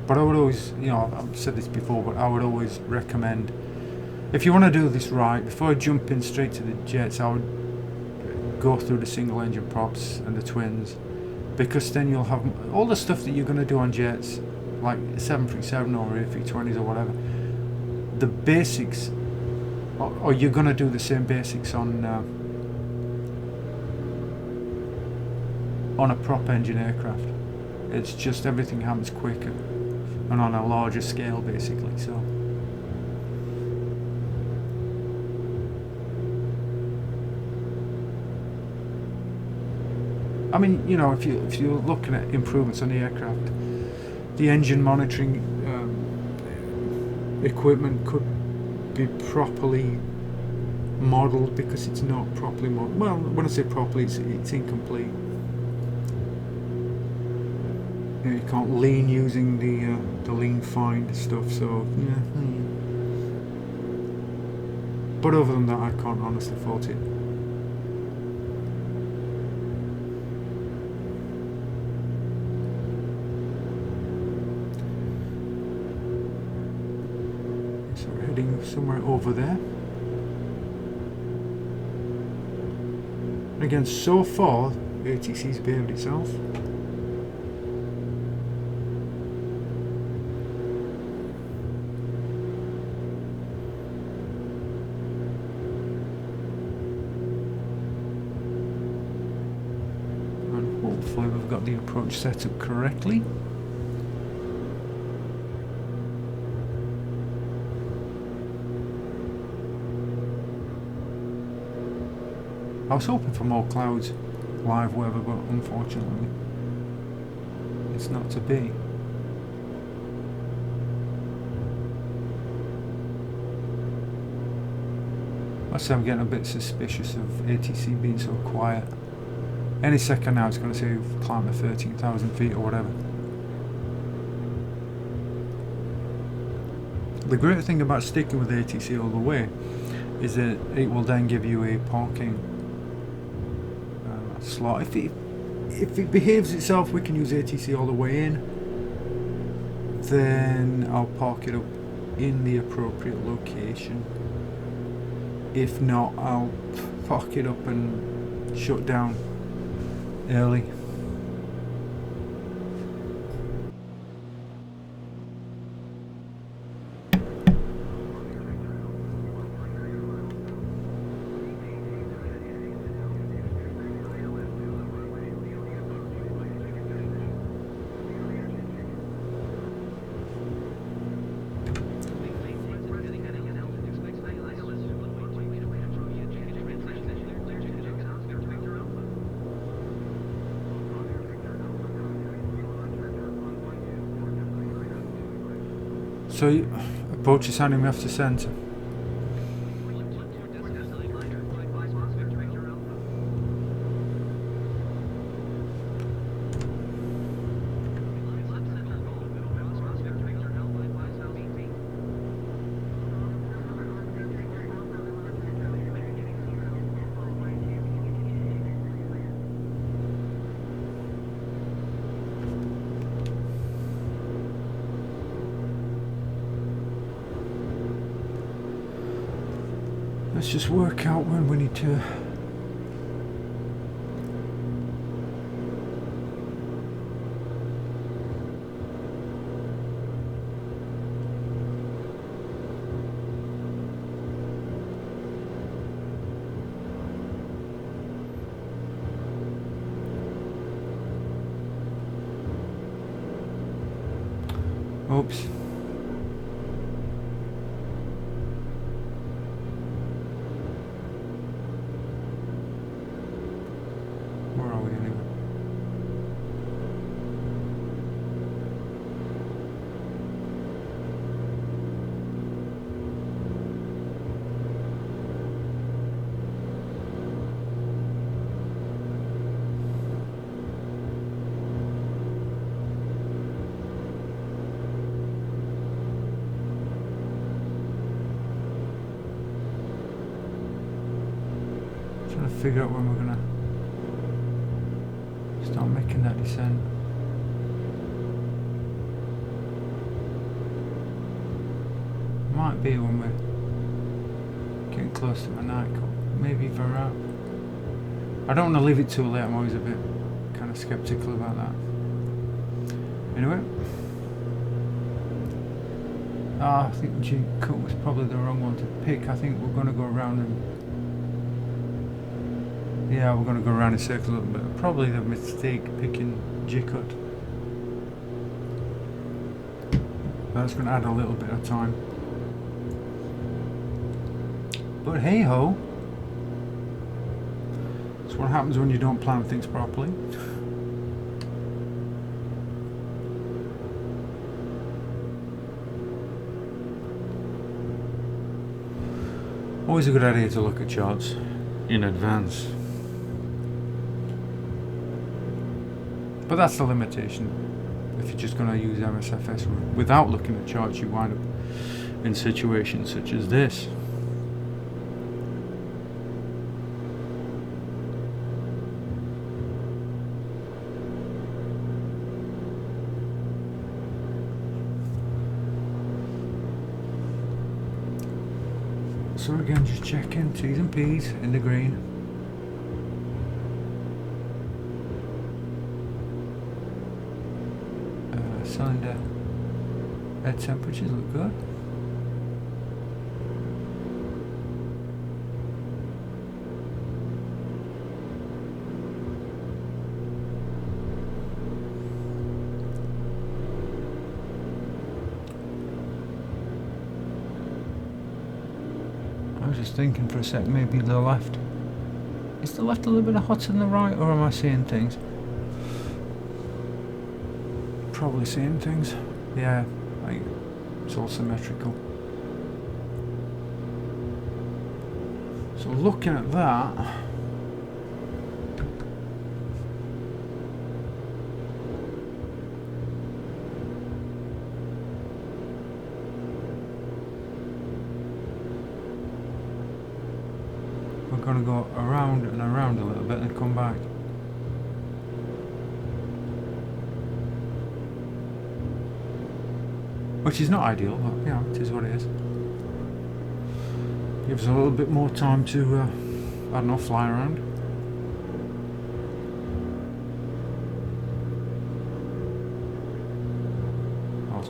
But I would always, I've said this before, but I would always recommend, if you want to do this right, before jumping straight to the jets, I would go through the single engine props and the twins, because then you'll have all the stuff that you're going to do on jets, like 737 or A320s or whatever, the basics, or you're going to do the same basics on a prop engine aircraft. It's just everything happens quicker and on a larger scale, basically. So I mean, if you're looking at improvements on the aircraft, the engine monitoring equipment could be properly modelled, because it's not properly modelled. Well, when I say properly, it's incomplete. You can't lean using the lean find stuff, so yeah. But other than that, I can't honestly fault it. So we're heading somewhere over there. Again, so far, ATC's behaved itself. Hopefully we've got the approach set up correctly. I was hoping for more clouds, live weather, but unfortunately it's not to be. I'm getting a bit suspicious of ATC being so quiet. Any second now it's going to say we've climbed to 13,000 feet or whatever. The great thing about sticking with ATC all the way is that it will then give you a parking slot. If it behaves itself, we can use ATC all the way in. then I'll park it up in the appropriate location. If not, I'll park it up and shut down early. So approach is handing me off to centre. Let's just work out when we need to. Oops. Where are we anyway? Trying to figure out when we're gonna start making that descent. Might be when we're getting close to the night call. Maybe far out. I don't want to leave it too late. I'm always a bit kind of skeptical about that. Anyway. I think G cut was probably the wrong one to pick. I think we're going to go around and yeah, we're going to go around in circles a little bit. Probably the mistake picking G-cut. That's going to add a little bit of time. But hey ho. That's what happens when you don't plan things properly. Always a good idea to look at charts in advance. But that's the limitation. If you're just going to use MSFS without looking at charts, you wind up in situations such as this. So again, just checking T's and P's in the green. Cylinder head temperatures look good. I was just thinking for a sec, maybe the left. Is the left a little bit hotter than the right, or am I seeing things? Probably seeing things. Yeah, it's all symmetrical. So looking at that, we're going to go around and around a little bit and come back. which is not ideal, but you know, it is what it is. Gives us a little bit more time to, I don't know, fly around.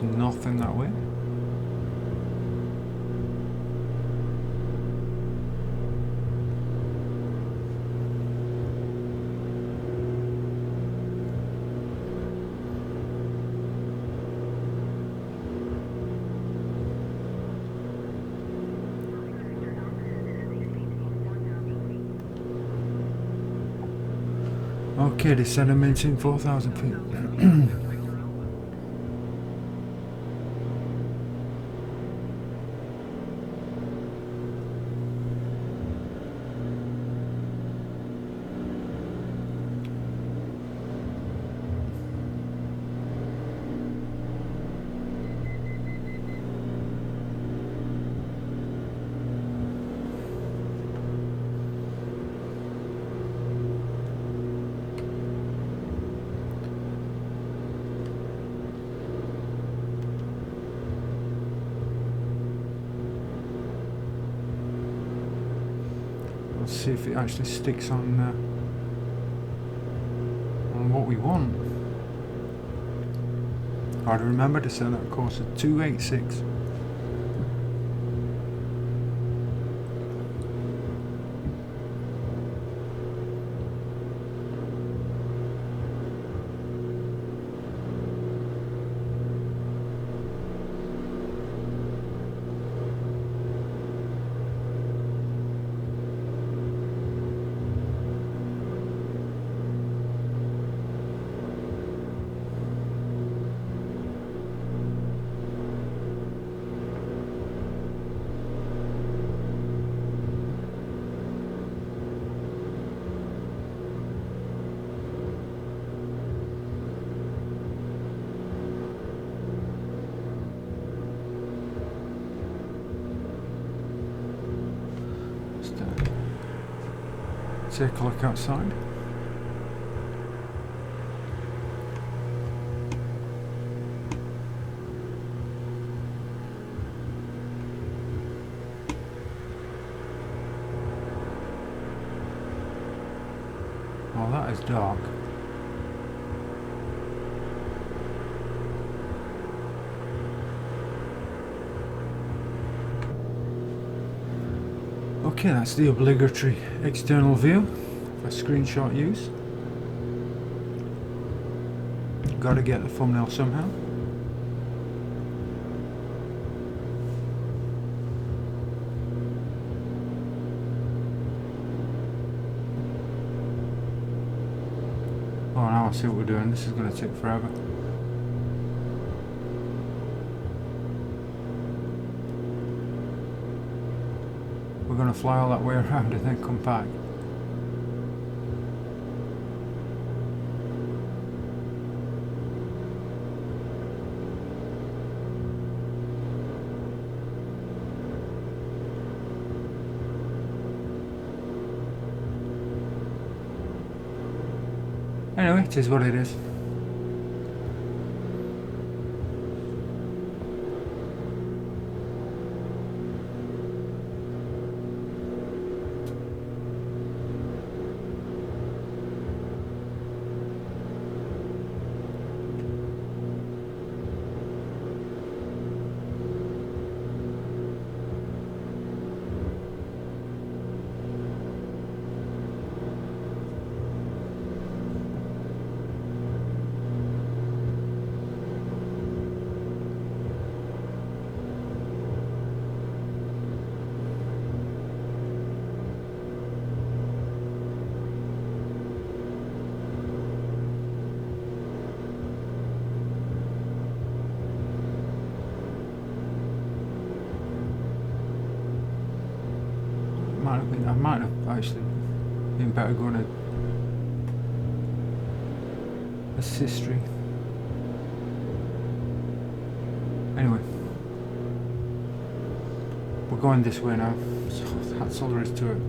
There's nothing that way. Okay, descend and maintain 4,000 feet. Let's see if it actually sticks on what we want. Hard to remember to set that course at 286. Take a look outside. Well, that is dark. Okay, that's the obligatory external view for screenshot use. Got to get the thumbnail somehow. Oh, now I see what we're doing. This is going to take forever. We're going to fly all that way around and then come back. Anyway, it is what it is. I might have actually been better going to assist history. Anyway, we're going this way now, so that's all there is to it.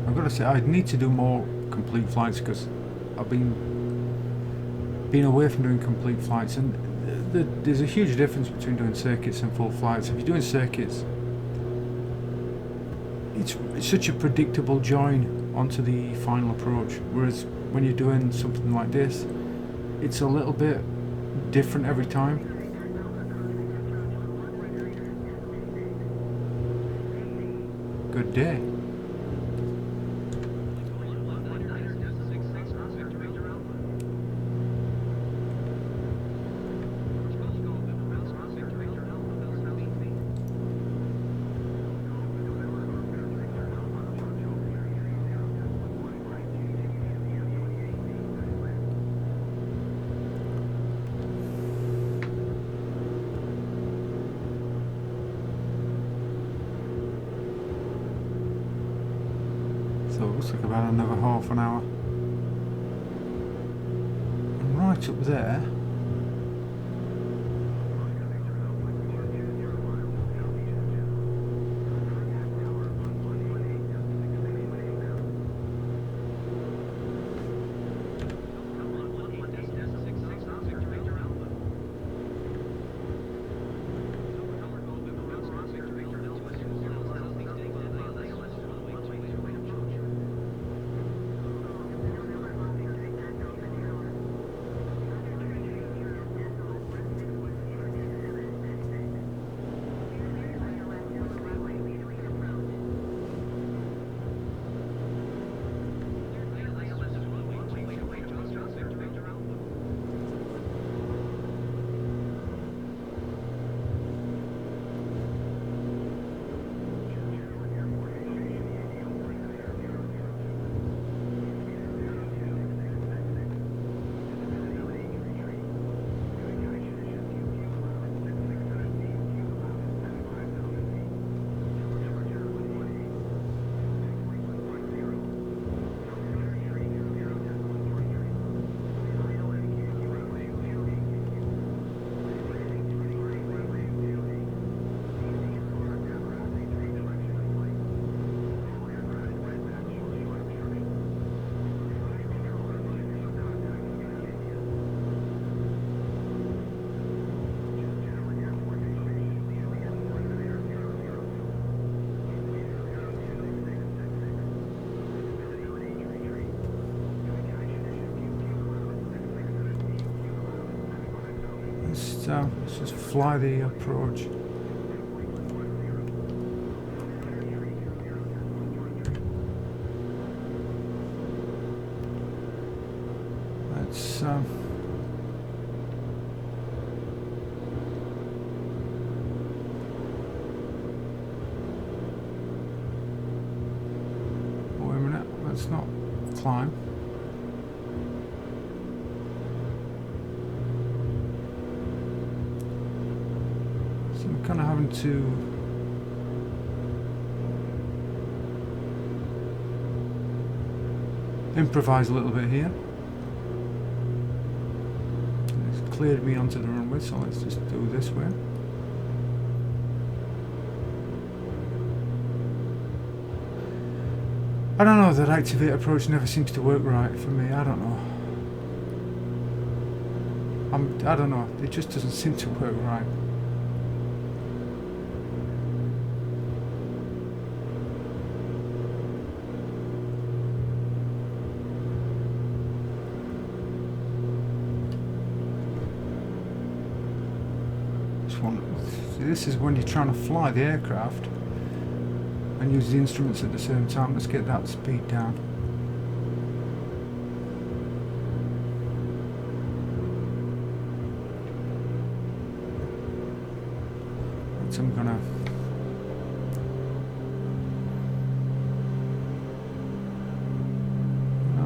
I've got honestly, I need to do more complete flights because I've been away from doing complete flights, and there's a huge difference between doing circuits and full flights. If you're doing circuits, it's such a predictable join onto the final approach, whereas when you're doing something like this, it's a little bit different every time. Good day. So it looks like about another half an hour. And right up there, let's just fly the approach. Let's wait a minute, let's not climb. I'm kind of having to improvise a little bit here. It's cleared me onto the runway, so let's just do this way. I don't know, that activate approach never seems to work right for me. I don't know. I don't know, it just doesn't seem to work right. This is when you're trying to fly the aircraft and use the instruments at the same time. Let's get that speed down. So I'm gonna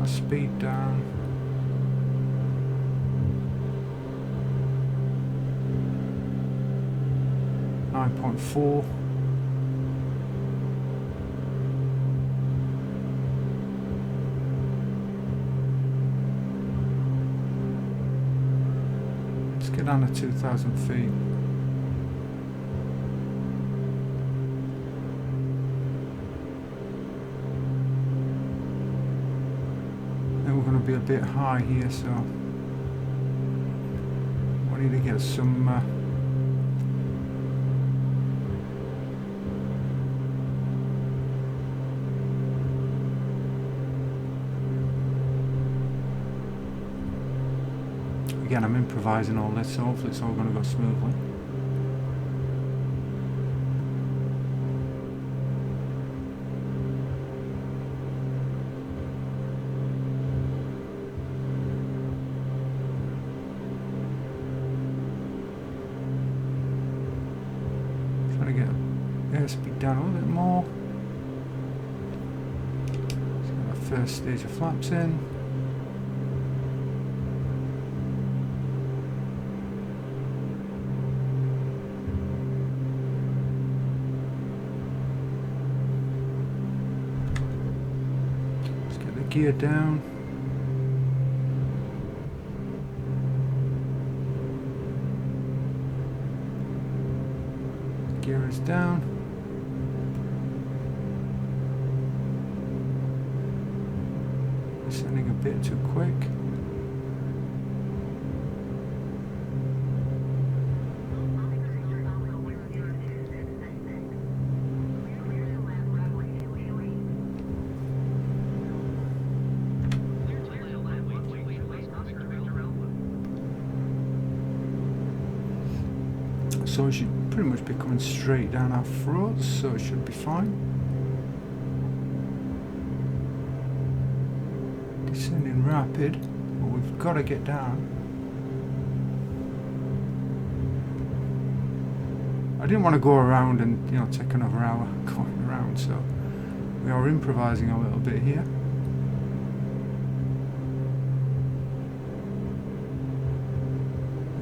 speed down. .4. Let's get down to 2,000 feet. be a bit high here, so I need to get some again, I'm improvising all this, so hopefully it's all going to go smoothly. Trying to get airspeed down a little bit more. Let's get that first stage of flaps in. Gear down. Gear is down. Descending a bit too quick. So it should pretty much be coming straight down our throats, so it should be fine. Descending rapid, but we've got to get down. I didn't want to go around and, you know, take another hour going around, so we are improvising a little bit here.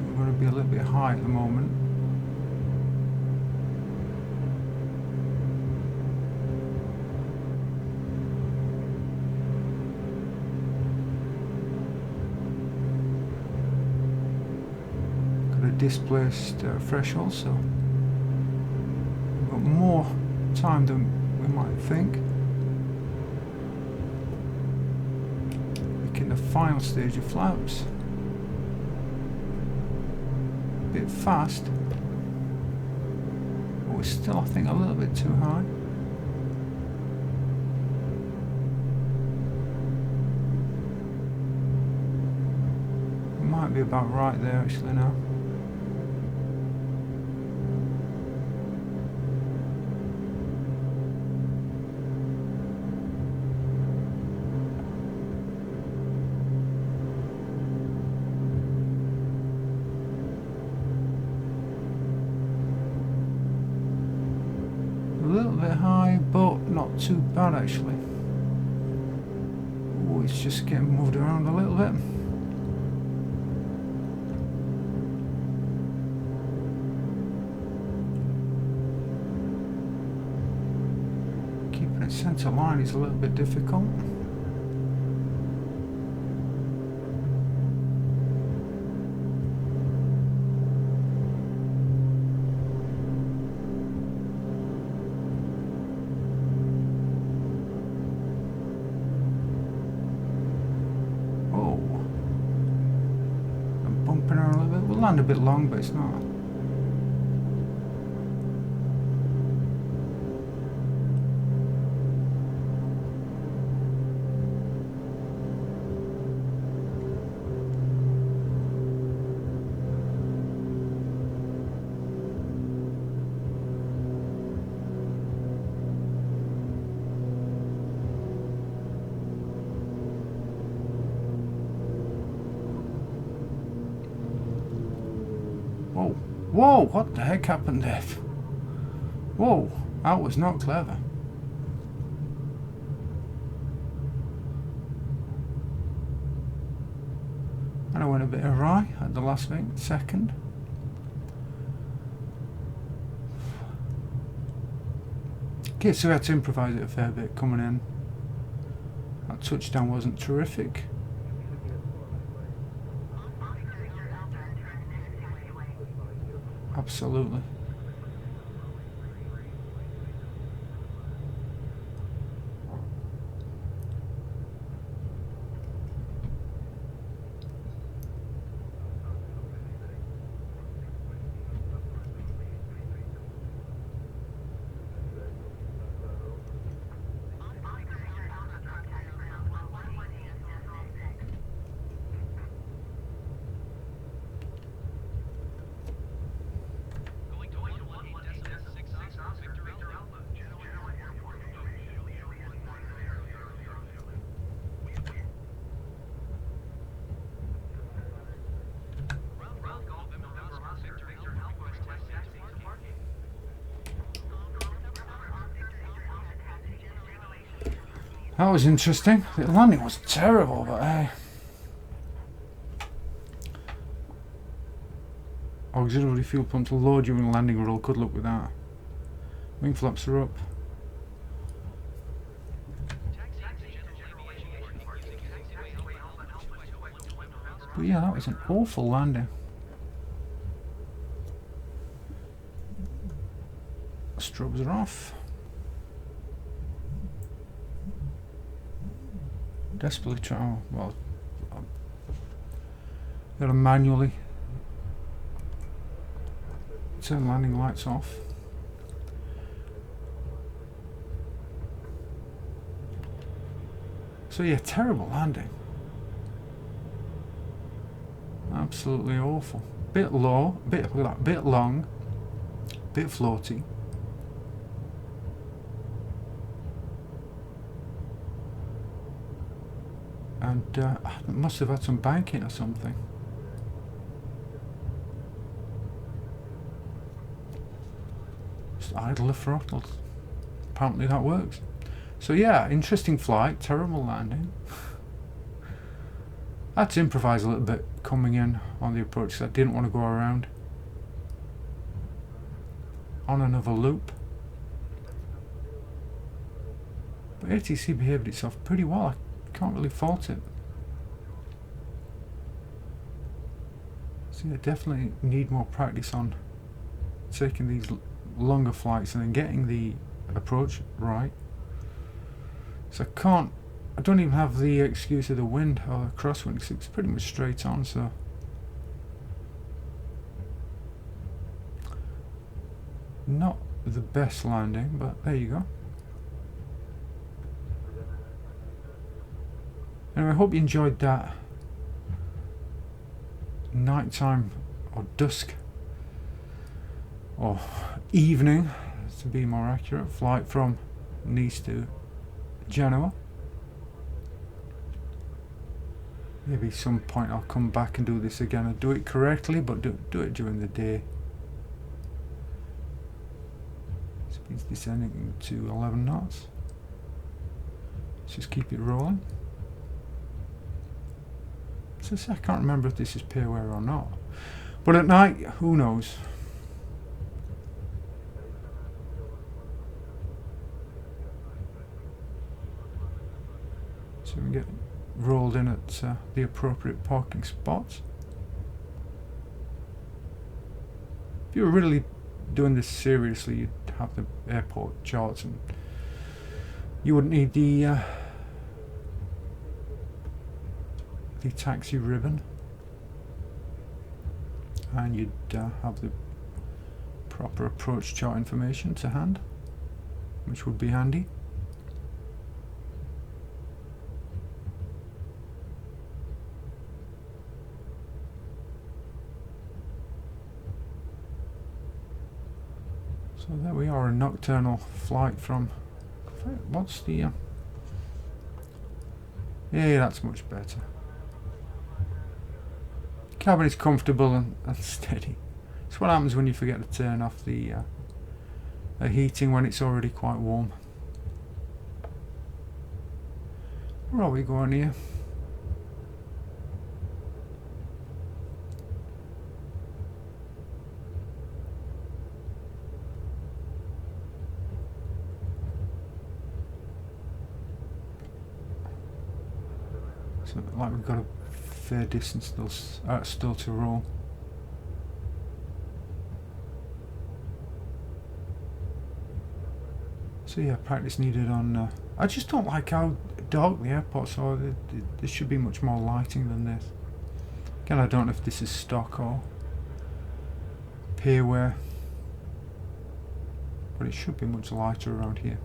We're going to be a little bit high at the moment. Displaced threshold, so we've got more time than we might think. Making the final stage of flaps. A bit fast, but we're still, I think, a little bit too high. Might be about right there actually now. A little bit high, but not too bad actually. Oh, it's just getting moved around a little bit. Keeping it centre line is a little bit difficult. Land a bit long, but it's not. Whoa, what the heck happened there? Whoa, that was not clever. And I went a bit awry at the last second. Okay, so we had to improvise it a fair bit coming in. That touchdown wasn't terrific. Absolutely. That was interesting. The landing was terrible, but hey. Auxiliary fuel pump to low during landing roll. Good luck with that. Wing flaps are up. But yeah, that was an awful landing. Strobes are off. Desperately trying. Oh, well, gotta manually turn landing lights off. So yeah, terrible landing. Absolutely awful. Bit low, bit long, bit floaty. And it must have had some banking or something. Just idle the throttles. Apparently that works. So yeah, interesting flight, terrible landing. I had to improvise a little bit coming in on the approach because I didn't want to go around on another loop. But ATC behaved itself pretty well. I can't really fault it. So I definitely need more practice on taking these longer flights and then getting the approach right. So I don't even have the excuse of the wind or the crosswind because it's pretty much straight on, so not the best landing, but there you go. Anyway, I hope you enjoyed that nighttime or dusk or evening, to be more accurate, flight from Nice to Genoa. Maybe some point I'll come back and do this again and do it correctly, but do it during the day. Speed's descending to 11 knots. Let's just keep it rolling. So I can't remember if this is payware or not. But at night, who knows? So we get rolled in at the appropriate parking spots. If you were really doing this seriously, you'd have the airport charts and you wouldn't need the taxi ribbon, and you'd have the proper approach chart information to hand, which would be handy. So there we are, a nocturnal flight from, what's the, yeah, that's much better. Cabin is comfortable and steady. It's what happens when you forget to turn off the heating when it's already quite warm. Where are we going here? So like we've got a fair distance still to roll. So yeah, practice needed on. I just don't like how dark the airports are. There should be much more lighting than this. Again, I don't know if this is stock or payware, but it should be much lighter around here.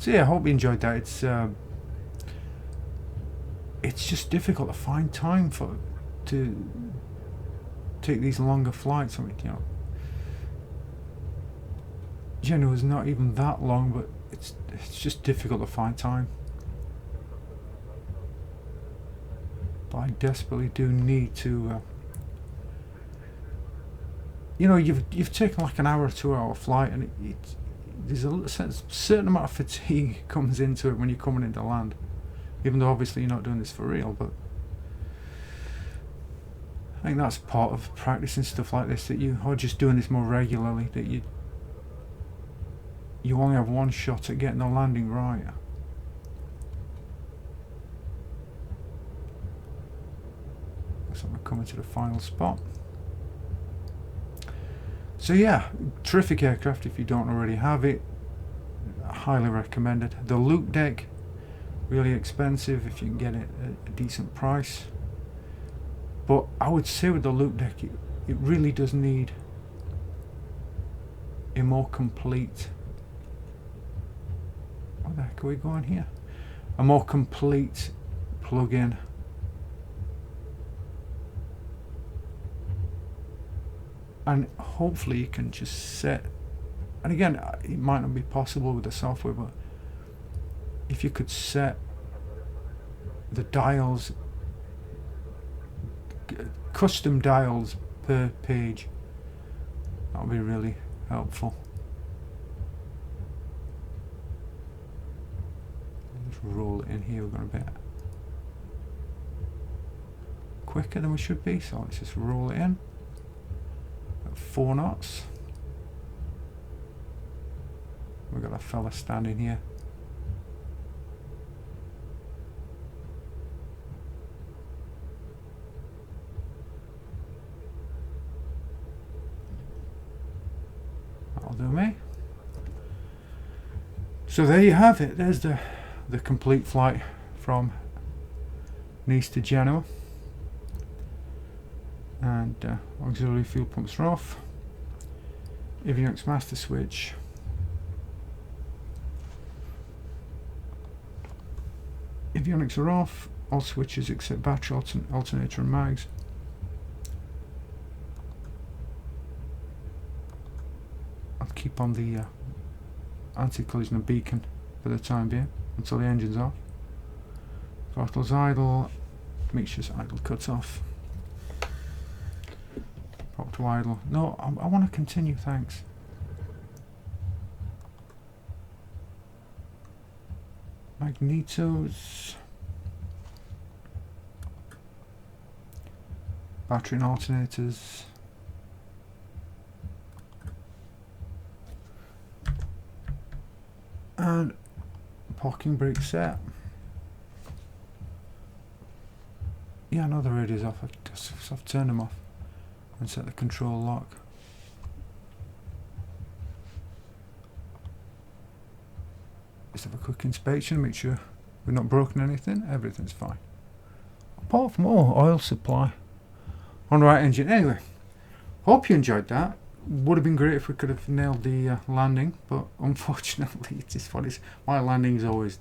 So yeah, I hope you enjoyed that. It's just difficult to find time to take these longer flights. I mean, you know, Genoa's not even that long, but it's just difficult to find time. But I desperately do need to you know, you've taken like an hour or 2 hour flight, and there's a certain amount of fatigue comes into it when you're coming into land, even though obviously you're not doing this for real. But I think that's part of practicing stuff like this, that you are just doing this more regularly, that you only have one shot at getting the landing right. So we're coming to the final spot. So yeah, terrific aircraft if you don't already have it. Highly recommended. The Luke deck, really expensive if you can get it at a decent price. But I would say with the Luke deck, it really does need a more complete... What the heck are we going here? A more complete plug-in. And hopefully you can just set, and again, it might not be possible with the software, but if you could set the dials, custom dials per page, that would be really helpful. Let's roll it in here. We're going a bit quicker than we should be, so let's just roll it in. 4 knots. We've got a fella standing here. That'll do me. So there you have it. There's the complete flight from Nice to Genoa. And auxiliary fuel pumps are off. Avionics master switch. Avionics are off. All switches except battery, alternator and mags. I'll keep on the anti-collision beacon for the time being until the engine's off. Throttle's idle. Mixture's idle cut off. Prop to idle. No, I want to continue, thanks. Magnetos. Battery and alternators. And parking brake set. Yeah, I know the radio's off. I've turned them off and set the control lock. Just have a quick inspection, make sure we've not broken anything. Everything's fine, apart from oil supply on the right engine. Anyway, hope you enjoyed that. Would have been great if we could have nailed the landing, but unfortunately it is what it is. My landing's always,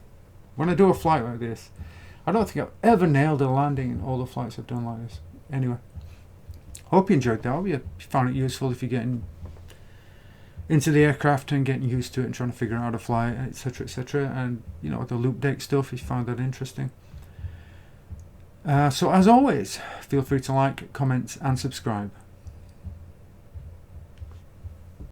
when I do a flight like this, I don't think I've ever nailed a landing in all the flights I've done like this. Anyway, hope you enjoyed that. Hope you found it useful if you're getting into the aircraft and getting used to it and trying to figure out how to fly, etc, etc. And you know, the loop deck stuff, if you found that interesting. So as always, feel free to like, comment and subscribe.